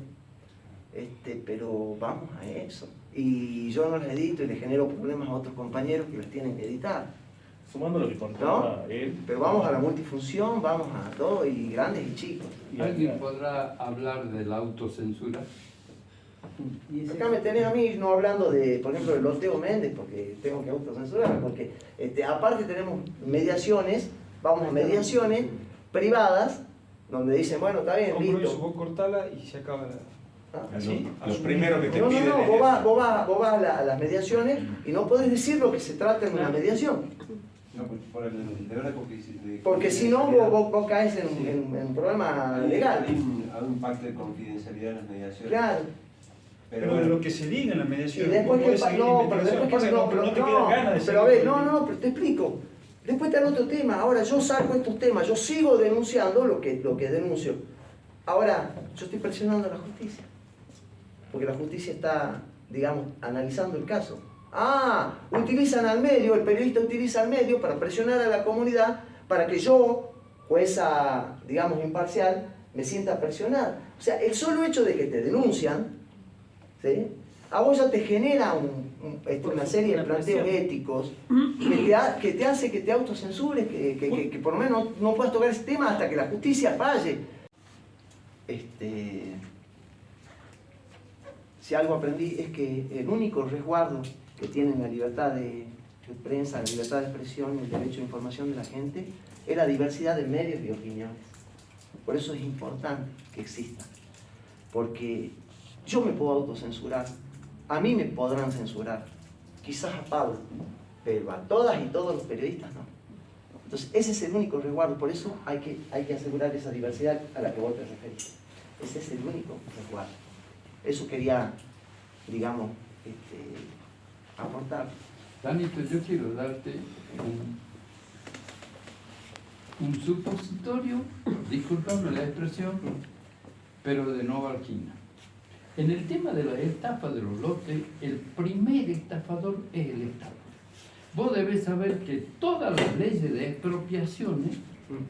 Pero vamos a eso. Y yo no las edito y le genero problemas a otros compañeros que las tienen que editar. Sumando lo que contaba él. Pero vamos a la multifunción, vamos a todo, y grandes y chicos. ¿Alguien podrá hablar de la autocensura? Acá me tenés a mí no hablando de, por ejemplo, de Loteo Méndez, porque tengo que autocensurar, porque aparte tenemos mediaciones, vamos a mediaciones privadas, donde dicen, bueno, está bien, listo. Vos cortala y se acaba la... ¿Sí? Los primeros que te No, piden vos vas a las mediaciones y no podés decir lo que se trata en una mediación. No, por el deber de Porque si no, vos caes en un problema legal. Hay un pacto de confidencialidad en las mediaciones. Claro. Pero de lo que se diga en la Y mediación. después vos podés que seguir la investigación. Pasa que no te quedan ganas de pero a seguir. ver, no, pero te explico. Después está el otro tema. Ahora yo saco estos temas, yo sigo denunciando lo que denuncio. Ahora, yo estoy presionando a la justicia. Porque la justicia está, digamos, analizando el caso. Utilizan al medio, el periodista utiliza al medio para presionar a la comunidad para que yo, jueza, digamos, imparcial, me sienta presionado. O sea, el solo hecho de que te denuncian, ¿sí?, a vos ya te genera una serie de planteos éticos que te hace que te autocensures, que por lo menos no puedas tocar ese tema hasta que la justicia falle. Si algo aprendí es que el único resguardo que tiene la libertad de prensa, la libertad de expresión y el derecho de información de la gente es la diversidad de medios y opiniones. Por eso es importante que exista. Porque yo me puedo autocensurar, a mí me podrán censurar, quizás a Pablo, pero a todas y todos los periodistas no. Entonces ese es el único resguardo, por eso hay que asegurar esa diversidad a la que vos te referís. Ese es el único resguardo. Eso quería, digamos, aportar. Danito, yo quiero darte un supositorio, discúlpame la expresión, pero de Nova Arquina. En el tema de la estafa de los lotes, el primer estafador es el Estado. Vos debés saber que todas las leyes de expropiaciones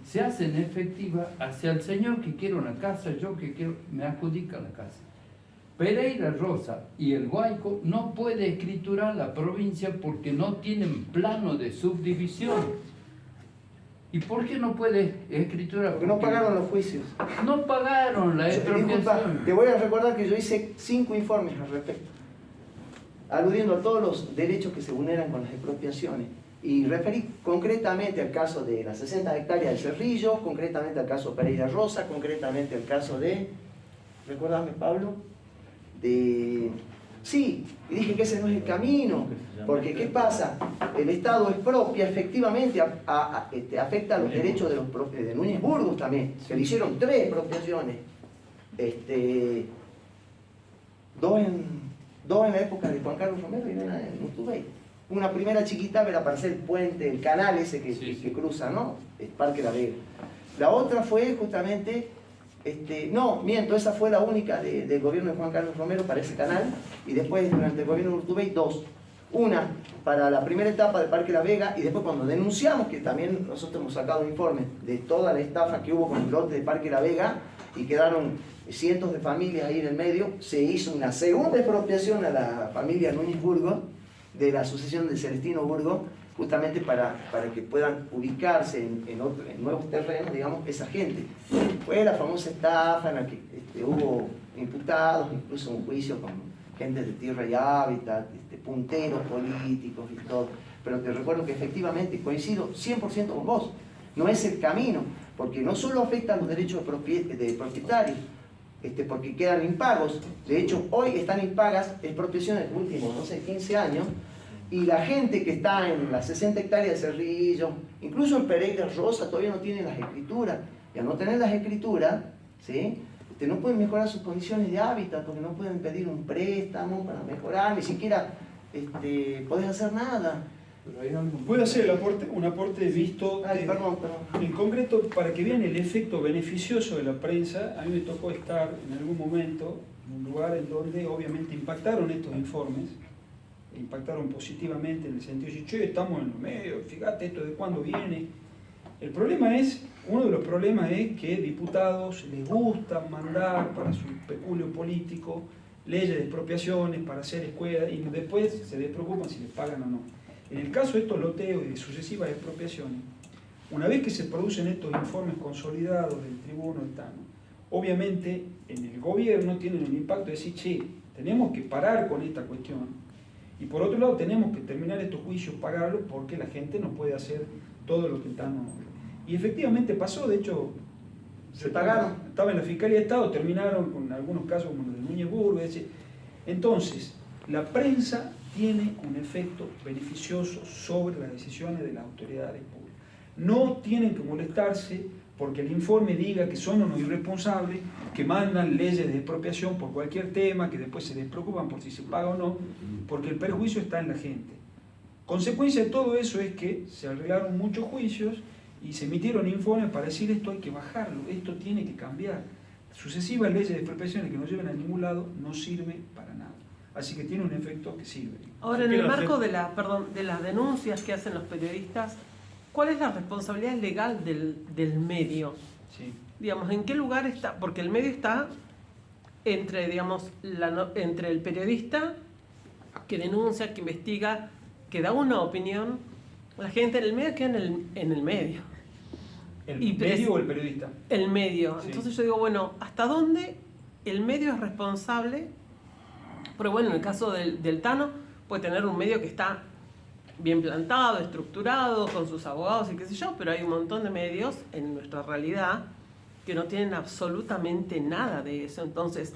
se hacen efectivas hacia el señor que quiere una casa, yo que quiero, me adjudica la casa. Pereira Rosa y el Guayco no puede escriturar la provincia porque no tienen plano de subdivisión. ¿Y por qué no puede escriturar? Porque no pagaron los juicios. No pagaron la expropiación. Disculpa, te voy a recordar que yo hice 5 informes al respecto, aludiendo a todos los derechos que se vulneran con las expropiaciones. Y referí concretamente al caso de las 60 hectáreas del Cerrillo, concretamente al caso Pereira Rosa, concretamente al caso de... ¿Recuérdame, Pablo? Sí, y dije que ese no es el camino, porque ¿qué pasa? El Estado expropia, efectivamente afecta a los derechos de los propios, de Núñez Burgos también, se le hicieron 3 expropiaciones, 2 en la época de Juan Carlos Romero y una en Utubey. Una primera chiquita era para hacer el puente, el canal ese que cruza, ¿no? El Parque La Vega. La otra fue justamente, no, miento, esa fue la única del gobierno de Juan Carlos Romero para ese canal, y después durante el gobierno de Urtubey 2. Una para la primera etapa del Parque La Vega, y después cuando denunciamos, que también nosotros hemos sacado un informe de toda la estafa que hubo con el lote de Parque La Vega, y quedaron cientos de familias ahí en el medio, se hizo una segunda expropiación a la familia Núñez Burgos, de la sucesión de Celestino Burgos, justamente para que puedan ubicarse en nuevos terrenos, digamos, esa gente. Fue la famosa estafa en la que hubo imputados, incluso un juicio con gente de Tierra y Hábitat, punteros políticos y todo. Pero te recuerdo que efectivamente coincido 100% con vos. No es el camino, porque no solo afecta a los derechos de propietarios, porque quedan impagos. De hecho, hoy están impagas expropiaciones de los últimos, no sé, 15 años, y la gente que está en las 60 hectáreas de Cerrillo, incluso en Pereira Rosa, todavía no tiene las escrituras. Y al no tener las escrituras, ¿sí? No pueden mejorar sus condiciones de hábitat, porque no pueden pedir un préstamo para mejorar, ni siquiera podés hacer nada. Puede hacer un aporte visto Perdón. en concreto para que vean el efecto beneficioso de la prensa. A mí me tocó estar en algún momento en un lugar en donde obviamente impactaron estos informes, impactaron positivamente en el sentido de decir, che, estamos en los medios, fíjate esto de cuándo viene. El problema es, uno de los problemas es que diputados les gusta mandar para su peculio político leyes de expropiaciones para hacer escuelas y después se despreocupan si les pagan o no. En el caso de estos loteos y de sucesivas expropiaciones, una vez que se producen estos informes consolidados del tribuno del Tano, obviamente en el gobierno tienen el impacto de decir, che, tenemos que parar con esta cuestión, y por otro lado tenemos que terminar estos juicios, pagarlos, porque la gente no puede hacer todo lo que el Tano. Y efectivamente pasó, de hecho, se pagaron. Estaba en la Fiscalía de Estado, terminaron con algunos casos como el de Núñez Burgos. Entonces, la prensa tiene un efecto beneficioso sobre las decisiones de las autoridades públicas. No tienen que molestarse porque el informe diga que son unos irresponsables, que mandan leyes de expropiación por cualquier tema, que después se despreocupan por si se paga o no, porque el perjuicio está en la gente. Consecuencia de todo eso es que se arreglaron muchos juicios y se emitieron informes para decir esto hay que bajarlo, esto tiene que cambiar. Sucesivas leyes de expropiaciones que no lleven a ningún lado no sirven para nada. Así que tiene un efecto que sirve. Ahora, en el marco de las denuncias que hacen los periodistas, ¿cuál es la responsabilidad legal del medio? Sí. Digamos, ¿en qué lugar está? Porque el medio está entre, digamos, entre el periodista que denuncia, que investiga, que da una opinión. La gente en el medio queda en el medio. ¿El medio o el periodista? El medio. Sí. Entonces yo digo, bueno, ¿hasta dónde el medio es responsable? Pero bueno, en el caso del Tano, puede tener un medio que está bien plantado, estructurado, con sus abogados y qué sé yo, pero hay un montón de medios en nuestra realidad que no tienen absolutamente nada de eso. Entonces,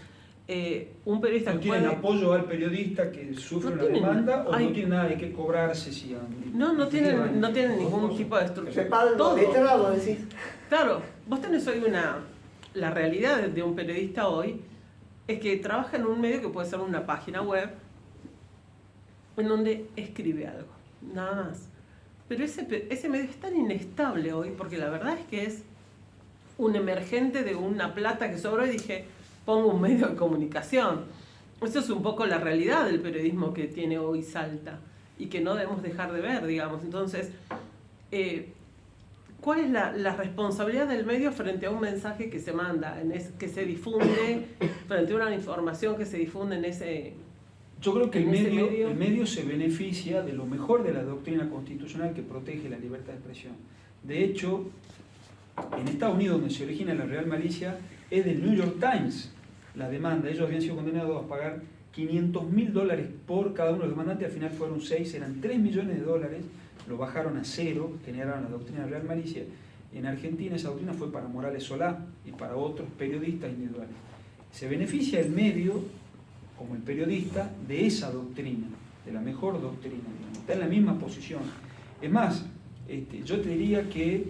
un periodista ¿No que tienen puede... apoyo al periodista que sufre No una tienen, demanda o hay- no tienen nada de qué cobrarse si No tienen ningún tipo de estructura. Respaldo, Todo. letrado, decís. Claro, vos tenés hoy la realidad de un periodista hoy es que trabaja en un medio que puede ser una página web en donde escribe algo, nada más. Pero ese medio es tan inestable hoy porque la verdad es que es un emergente de una plata que sobró y dije, pongo un medio de comunicación. Eso es un poco la realidad del periodismo que tiene hoy Salta y que no debemos dejar de ver, digamos. Entonces, ¿cuál es la responsabilidad del medio frente a un mensaje que se manda, que se difunde, frente a una información que se difunde en ese... Yo creo que el en ese medio se beneficia de lo mejor de la doctrina constitucional que protege la libertad de expresión. De hecho, en Estados Unidos, donde se origina la Real Malicia, es del New York Times la demanda. Ellos habían sido condenados a pagar $500.000 por cada uno de los demandantes, al final fueron 6, eran $3 millones, lo bajaron a 0, generaron la doctrina de Real Malicia. En Argentina esa doctrina fue para Morales Solá y para otros periodistas individuales. Se beneficia el medio, como el periodista, de esa doctrina, de la mejor doctrina, digamos. Está en la misma posición. Es más, yo te diría que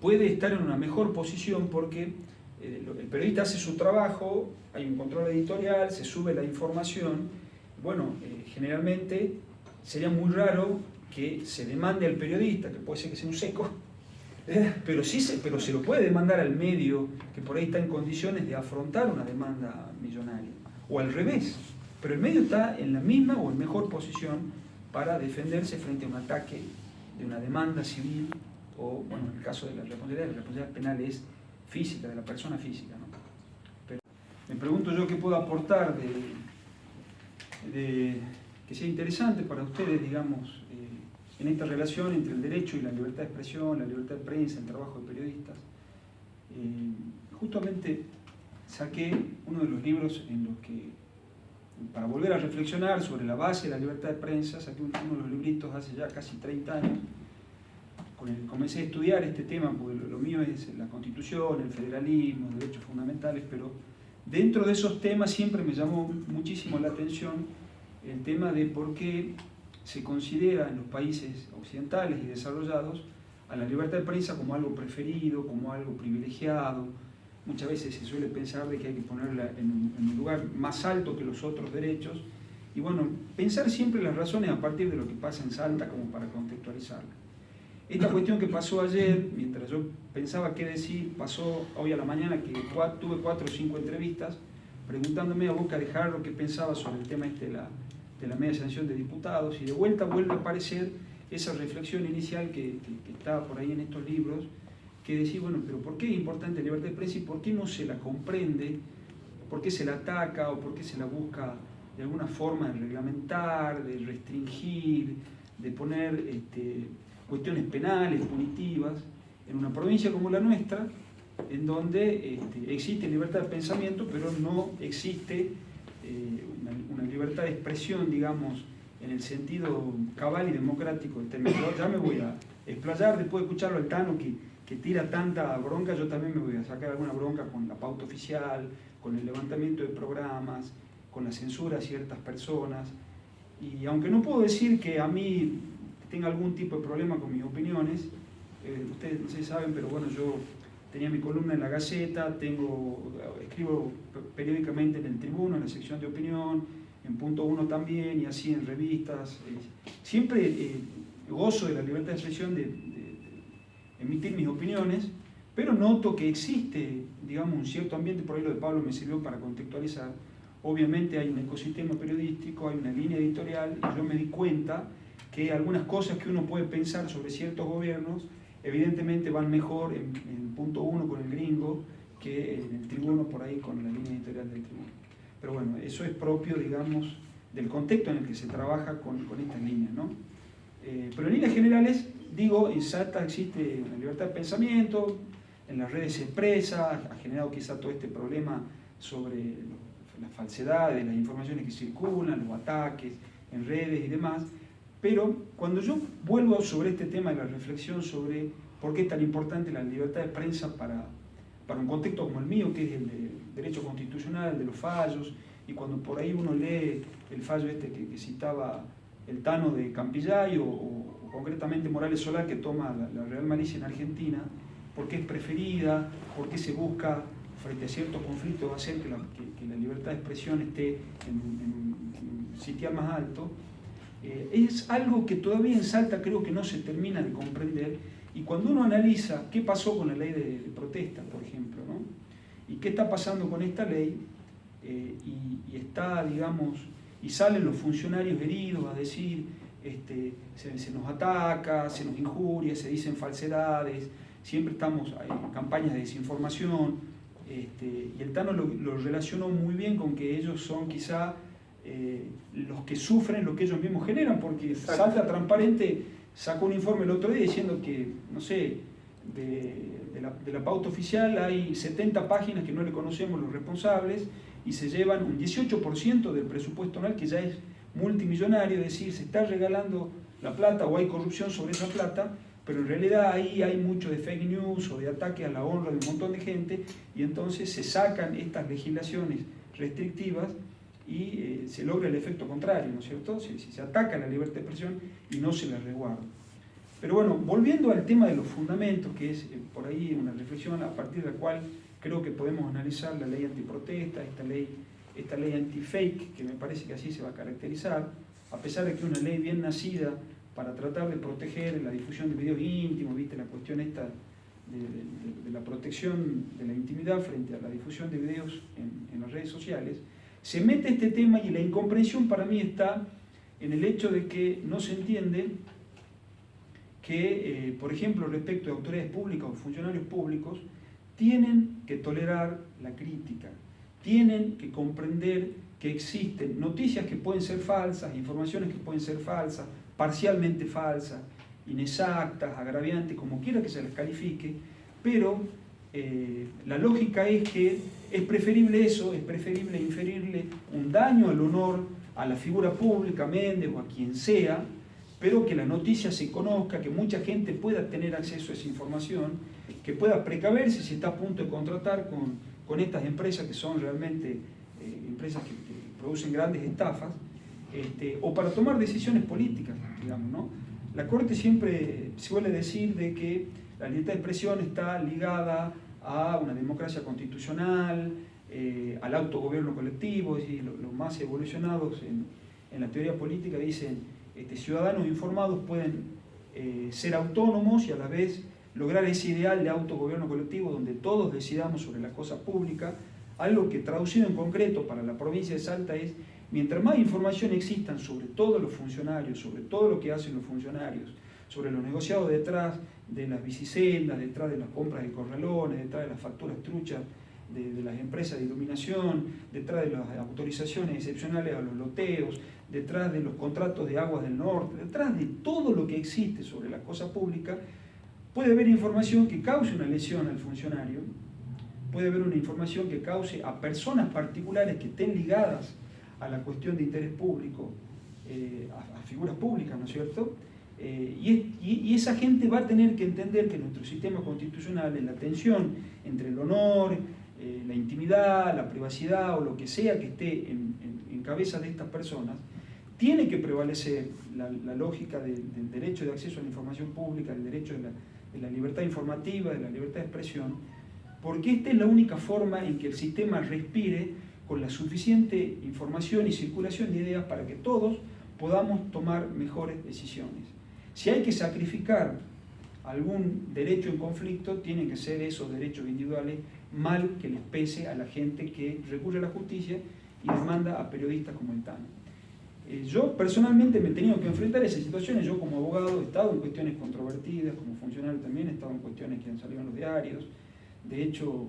puede estar en una mejor posición porque el periodista hace su trabajo, hay un control editorial, se sube la información, bueno, generalmente sería muy raro que se demande al periodista, que puede ser que sea un seco, pero se lo puede demandar al medio que por ahí está en condiciones de afrontar una demanda millonaria, o al revés, pero el medio está en la misma o en mejor posición para defenderse frente a un ataque de una demanda civil, o bueno, en el caso de la responsabilidad penal es física, de la persona física, ¿no? Pero me pregunto yo qué puedo aportar que sea interesante para ustedes, digamos, en esta relación entre el derecho y la libertad de expresión, la libertad de prensa, el trabajo de periodistas. Justamente saqué uno de los libros en los que, para volver a reflexionar sobre la base de la libertad de prensa, saqué uno de los libritos hace ya casi 30 años, con el que comencé a estudiar este tema, porque lo mío es la Constitución, el federalismo, los derechos fundamentales, pero dentro de esos temas siempre me llamó muchísimo la atención el tema de por qué se considera en los países occidentales y desarrollados a la libertad de prensa como algo preferido, como algo privilegiado. Muchas veces se suele pensar de que hay que ponerla en un lugar más alto que los otros derechos. Y bueno, pensar siempre las razones a partir de lo que pasa en Salta como para contextualizarla. Esta cuestión que pasó ayer, mientras yo pensaba qué decir, pasó hoy a la mañana que tuve 4 o 5 entrevistas preguntándome a boca de jarro qué pensaba sobre el tema de la media sanción de diputados, y de vuelta vuelve a aparecer esa reflexión inicial que estaba por ahí en estos libros, que decía, bueno, pero ¿por qué es importante la libertad de prensa y por qué no se la comprende? ¿Por qué se la ataca o por qué se la busca de alguna forma de reglamentar, de restringir, de poner cuestiones penales, punitivas, en una provincia como la nuestra, en donde existe libertad de pensamiento, pero no existe una libertad de expresión, digamos, en el sentido cabal y democrático del término? Ya me voy a explayar, después de escucharlo al Tano que tira tanta bronca, yo también me voy a sacar alguna bronca con la pauta oficial, con el levantamiento de programas, con la censura a ciertas personas. Y aunque no puedo decir que a mí tenga algún tipo de problema con mis opiniones, ustedes no sé si saben, pero bueno, yo tenía mi columna en La Gaceta, escribo periódicamente en El Tribuno, en la sección de opinión, en Punto Uno también, y así en revistas. Siempre gozo de la libertad de expresión de emitir mis opiniones, pero noto que existe, digamos, un cierto ambiente, por ahí lo de Pablo me sirvió para contextualizar. Obviamente hay un ecosistema periodístico, hay una línea editorial, y yo me di cuenta que algunas cosas que uno puede pensar sobre ciertos gobiernos evidentemente van mejor en Punto Uno con el Gringo que en el Tribuno por ahí con la línea editorial del Tribuno. Pero bueno, eso es propio, digamos, del contexto en el que se trabaja con estas líneas, ¿no? Pero en líneas generales, digo, en Salta existe una libertad de pensamiento, en las redes se expresa, ha generado quizá todo este problema sobre las falsedades, las informaciones que circulan, los ataques en redes y demás. Pero cuando yo vuelvo sobre este tema de la reflexión sobre por qué es tan importante la libertad de prensa para un contexto como el mío, que es el de derecho constitucional, el de los fallos, y cuando por ahí uno lee el fallo que citaba el Tano de Campillay o concretamente Morales Solá, que toma la Real Malicia en Argentina, por qué es preferida, por qué se busca frente a ciertos conflictos hacer que la libertad de expresión esté en un sitial más alto, es algo que todavía en Salta creo que no se termina de comprender. Y cuando uno analiza qué pasó con la ley de protesta, por ejemplo, ¿no? Y qué está pasando con esta ley, y está, digamos, y salen los funcionarios heridos a decir, se nos ataca, se nos injuria, se dicen falsedades, siempre estamos en campañas de desinformación, y el Tano lo relacionó muy bien con que ellos son quizá los que sufren lo que ellos mismos generan, porque Salta Transparente sacó un informe el otro día diciendo que, no sé, de la pauta oficial hay 70 páginas que no le conocemos los responsables y se llevan un 18% del presupuesto anual, que ya es multimillonario, es decir, se está regalando la plata o hay corrupción sobre esa plata, pero en realidad ahí hay mucho de fake news o de ataque a la honra de un montón de gente, y entonces se sacan estas legislaciones restrictivas y se logra el efecto contrario, ¿no es cierto? Se ataca la libertad de expresión y no se la resguarda. Pero bueno, volviendo al tema de los fundamentos, que es por ahí una reflexión a partir de la cual creo que podemos analizar la ley antiprotesta, esta ley anti-fake, que me parece que así se va a caracterizar, a pesar de que es una ley bien nacida para tratar de proteger la difusión de videos íntimos, ¿viste? La cuestión esta de la protección de la intimidad frente a la difusión de videos en las redes sociales, se mete este tema y la incomprensión para mí está en el hecho de que no se entiende que, por ejemplo, respecto de autoridades públicas o funcionarios públicos, tienen que tolerar la crítica, tienen que comprender que existen noticias que pueden ser falsas, informaciones que pueden ser falsas, parcialmente falsas, inexactas, agraviantes, como quiera que se las califique, pero la lógica es que es preferible eso, es preferible inferirle un daño al honor a la figura pública, a Méndez o a quien sea, pero que la noticia se conozca, que mucha gente pueda tener acceso a esa información, que pueda precaverse si está a punto de contratar con estas empresas que son realmente empresas que producen grandes estafas, o para tomar decisiones políticas, digamos, ¿no? La Corte siempre suele decir de que la libertad de expresión está ligada a una democracia constitucional, al autogobierno colectivo, es decir, los más evolucionados en la teoría política dicen ciudadanos informados pueden ser autónomos y a la vez lograr ese ideal de autogobierno colectivo donde todos decidamos sobre la cosa pública, algo que traducido en concreto para la provincia de Salta es: mientras más información existan sobre todos los funcionarios, sobre todo lo que hacen los funcionarios, sobre los negociados detrás de las bicisendas, detrás de las compras de corralones, detrás de las facturas truchas de las empresas de iluminación, detrás de las autorizaciones excepcionales a los loteos, detrás de los contratos de aguas del norte, detrás de todo lo que existe sobre la cosa pública, puede haber información que cause una lesión al funcionario, puede haber una información que cause a personas particulares que estén ligadas a la cuestión de interés público, a figuras públicas, ¿no es cierto? Y esa gente va a tener que entender que nuestro sistema constitucional, en la tensión entre el honor, la intimidad, la privacidad o lo que sea que esté en cabeza de estas personas, tiene que prevalecer la lógica del derecho de acceso a la información pública, el derecho de la libertad informativa, de la libertad de expresión, porque esta es la única forma en que el sistema respire con la suficiente información y circulación de ideas para que todos podamos tomar mejores decisiones. Si hay que sacrificar algún derecho en conflicto, tienen que ser esos derechos individuales, mal que les pese a la gente que recurre a la justicia y demanda a periodistas como el Tano. Yo personalmente me he tenido que enfrentar a esas situaciones. Yo como abogado he estado en cuestiones controvertidas, como funcionario también he estado en cuestiones que han salido en los diarios. De hecho,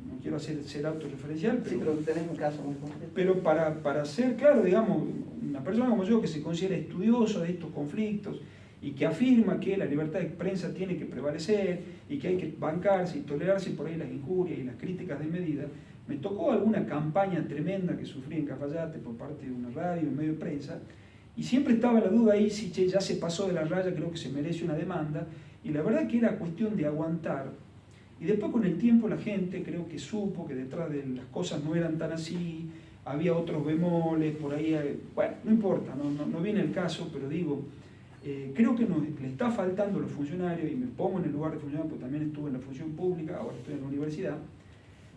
no quiero ser autorreferencial, pero, sí, pero tenés un caso muy concreto. Pero para ser claro, digamos, una persona como yo que se considera estudiosa de estos conflictos y que afirma que la libertad de prensa tiene que prevalecer y que hay que bancarse y tolerarse por ahí las injurias y las críticas de medida, me tocó alguna campaña tremenda que sufrí en Cafayate por parte de una radio, un medio de prensa, y siempre estaba la duda ahí si ya se pasó de la raya, creo que se merece una demanda, y la verdad que era cuestión de aguantar. Y después con el tiempo la gente creo que supo que detrás de las cosas no eran tan así, había otros bemoles, por ahí, bueno, no importa, no viene el caso, pero digo, creo que le está faltando a los funcionarios, y me pongo en el lugar de funcionario porque también estuve en la función pública, ahora estoy en la universidad.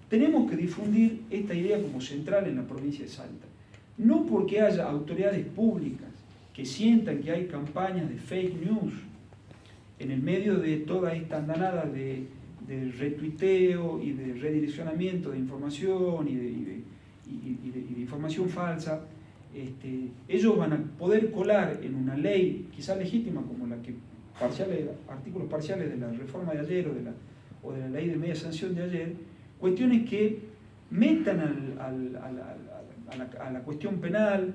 Tenemos que difundir esta idea como central en la provincia de Salta. No porque haya autoridades públicas que sientan que hay campañas de fake news en el medio de toda esta andanada de retuiteo y de redireccionamiento de información y de información falsa, ellos van a poder colar en una ley quizás legítima como la que artículos parciales de la reforma de ayer o de la ley de media sanción de ayer, cuestiones que metan a la cuestión penal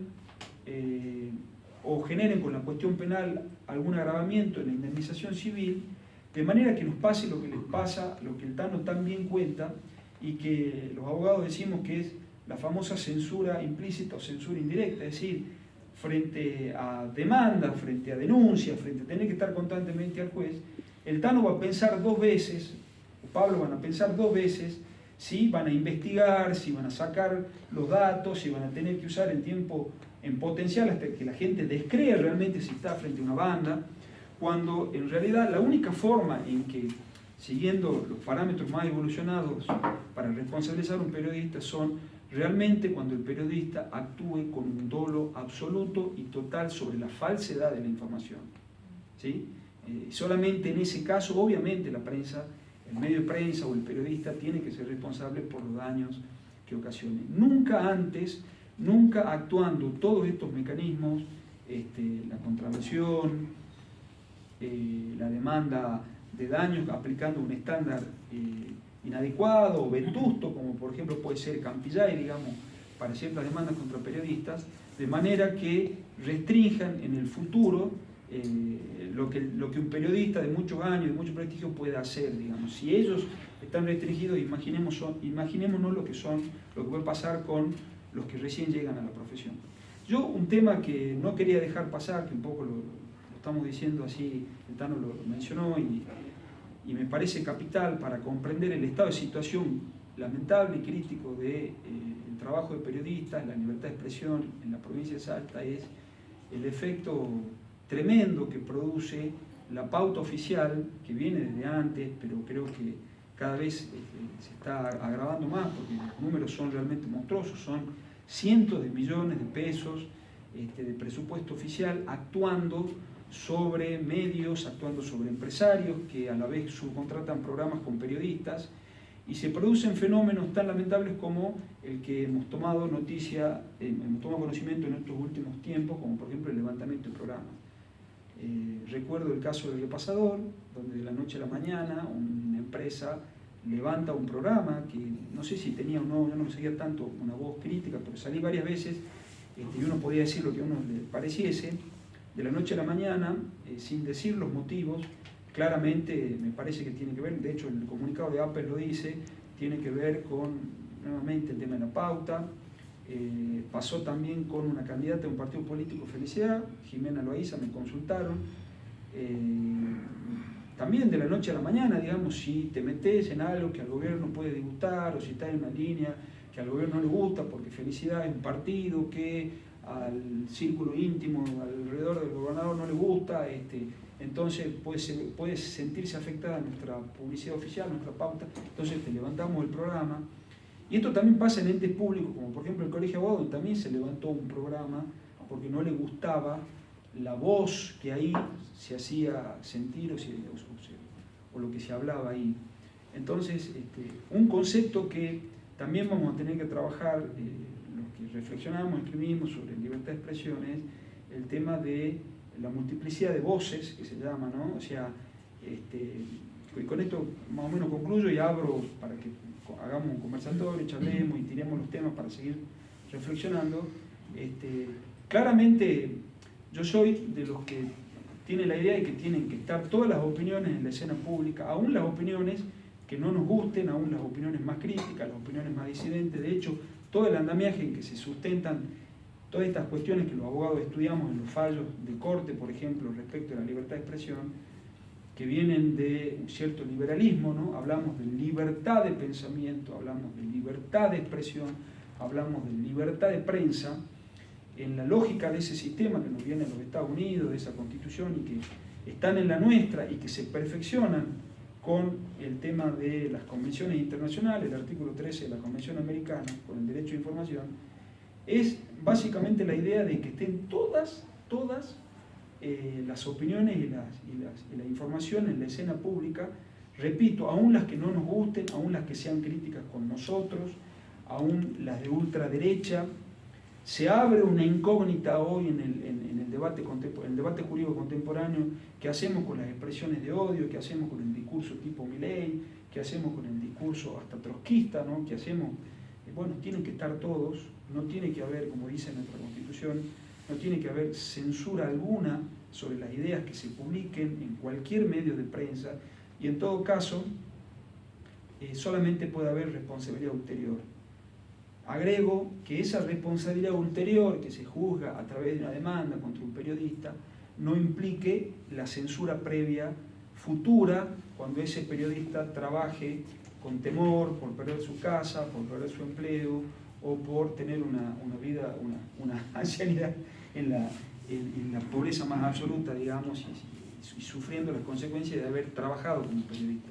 o generen con la cuestión penal algún agravamiento en la indemnización civil, de manera que nos pase lo que les pasa, lo que el Tano también cuenta y que los abogados decimos que es la famosa censura implícita o censura indirecta, es decir, frente a demandas, frente a denuncias, frente a tener que estar constantemente al juez, el Tano va a pensar dos veces, o Pablo van a pensar dos veces, si van a investigar, si van a sacar los datos, si van a tener que usar el tiempo en potencial hasta que la gente descree realmente si está frente a una banda, cuando en realidad la única forma en que, siguiendo los parámetros más evolucionados para responsabilizar a un periodista, son realmente cuando el periodista actúe con un dolo absoluto y total sobre la falsedad de la información. ¿Sí? Solamente en ese caso, obviamente, la prensa, el medio de prensa o el periodista tiene que ser responsable por los daños que ocasione. Nunca antes, nunca actuando todos estos mecanismos, la contravención, la demanda de daños aplicando un estándar inadecuado o vetusto, como por ejemplo puede ser Campillay, digamos, para ciertas demandas contra periodistas, de manera que restrinjan en el futuro lo que un periodista de muchos años, de mucho prestigio puede hacer, digamos. Si ellos están restringidos, imaginémonos lo que puede pasar con los que recién llegan a la profesión. Yo, un tema que no quería dejar pasar, que un poco lo estamos diciendo así, el Tano lo mencionó, y me parece capital para comprender el estado de situación lamentable y crítico del trabajo de periodistas, la libertad de expresión en la provincia de Salta, es el efecto tremendo que produce la pauta oficial, que viene desde antes, pero creo que cada vez se está agravando más, porque los números son realmente monstruosos, son cientos de millones de pesos de presupuesto oficial actuando sobre medios, actuando sobre empresarios que a la vez subcontratan programas con periodistas, y se producen fenómenos tan lamentables como el que hemos tomado conocimiento en estos últimos tiempos, como por ejemplo el levantamiento de programas. Recuerdo el caso del Repasador, donde de la noche a la mañana una empresa levanta un programa que no sé si tenía o no, yo no seguía tanto una voz crítica, pero salí varias veces y uno podía decir lo que a uno le pareciese, de la noche a la mañana, sin decir los motivos. Claramente me parece que tiene que ver, de hecho el comunicado de Apple lo dice, tiene que ver con nuevamente el tema de la pauta. Pasó también con una candidata de un partido político, Felicidad, Jimena Loaiza, me consultaron. También de la noche a la mañana, digamos, si te metes en algo que al gobierno puede disgustar, o si estás en una línea que al gobierno no le gusta, porque Felicidad es un partido que al círculo íntimo alrededor del gobernador no le gusta, entonces puede sentirse afectada nuestra publicidad oficial, nuestra pauta, entonces te levantamos el programa. Y esto también pasa en entes públicos, como por ejemplo el Colegio de Abogados, también se levantó un programa porque no le gustaba la voz que ahí se hacía sentir o lo que se hablaba ahí. Entonces, un concepto que también vamos a tener que trabajar, lo que reflexionamos, escribimos sobre libertad de expresión, es el tema de la multiplicidad de voces, que se llama, ¿no? O sea, y con esto más o menos concluyo y abro para que hagamos un conversatorio, charlemos y tiremos los temas para seguir reflexionando. Claramente yo soy de los que tienen la idea de que tienen que estar todas las opiniones en la escena pública, aún las opiniones que no nos gusten, aún las opiniones más críticas, las opiniones más disidentes. De hecho, todo el andamiaje en que se sustentan todas estas cuestiones que los abogados estudiamos en los fallos de corte, por ejemplo, respecto a la libertad de expresión, que vienen de un cierto liberalismo, ¿no? Hablamos de libertad de pensamiento, hablamos de libertad de expresión, hablamos de libertad de prensa, en la lógica de ese sistema que nos viene de los Estados Unidos, de esa constitución, y que están en la nuestra y que se perfeccionan con el tema de las convenciones internacionales, el artículo 13 de la Convención Americana, con el derecho de información, es básicamente la idea de que estén todas las opiniones y la información en la escena pública, repito, aún las que no nos gusten, aún las que sean críticas con nosotros, aún las de ultraderecha. Se abre una incógnita hoy en el debate jurídico contemporáneo, qué hacemos con las expresiones de odio, qué hacemos con el discurso tipo Milei, qué hacemos con el discurso hasta trotskista, ¿no? ¿Qué hacemos? Bueno, tienen que estar todos, no tiene que haber, como dice nuestra Constitución, no tiene que haber censura alguna sobre las ideas que se publiquen en cualquier medio de prensa, y en todo caso solamente puede haber responsabilidad ulterior. Agrego que esa responsabilidad ulterior que se juzga a través de una demanda contra un periodista no implique la censura previa futura cuando ese periodista trabaje con temor por perder su casa, por perder su empleo o por tener una vida, una ancianidad en la pobreza más absoluta, digamos, y sufriendo las consecuencias de haber trabajado como periodista.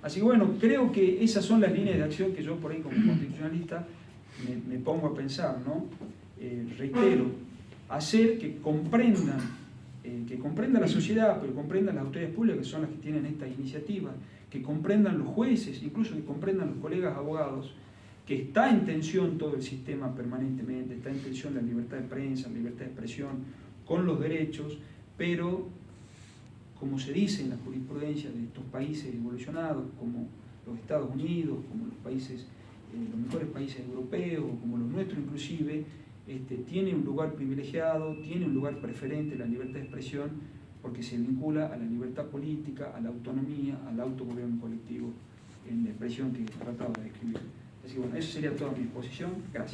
Así que bueno, creo que esas son las líneas de acción que yo por ahí como constitucionalista me pongo a pensar, ¿no? Reitero, hacer que comprendan la sociedad, pero comprendan las autoridades públicas que son las que tienen estas iniciativas, que comprendan los jueces, incluso que comprendan los colegas abogados, que está en tensión todo el sistema permanentemente, está en tensión la libertad de prensa, la libertad de expresión, con los derechos, pero como se dice en la jurisprudencia de estos países evolucionados, como los Estados Unidos, como los países, los mejores países europeos, como los nuestros inclusive, tiene un lugar privilegiado, tiene un lugar preferente la libertad de expresión, porque se vincula a la libertad política, a la autonomía, al autogobierno colectivo, en la expresión que trataba de describir. Así que bueno, esa sería toda mi exposición. Gracias.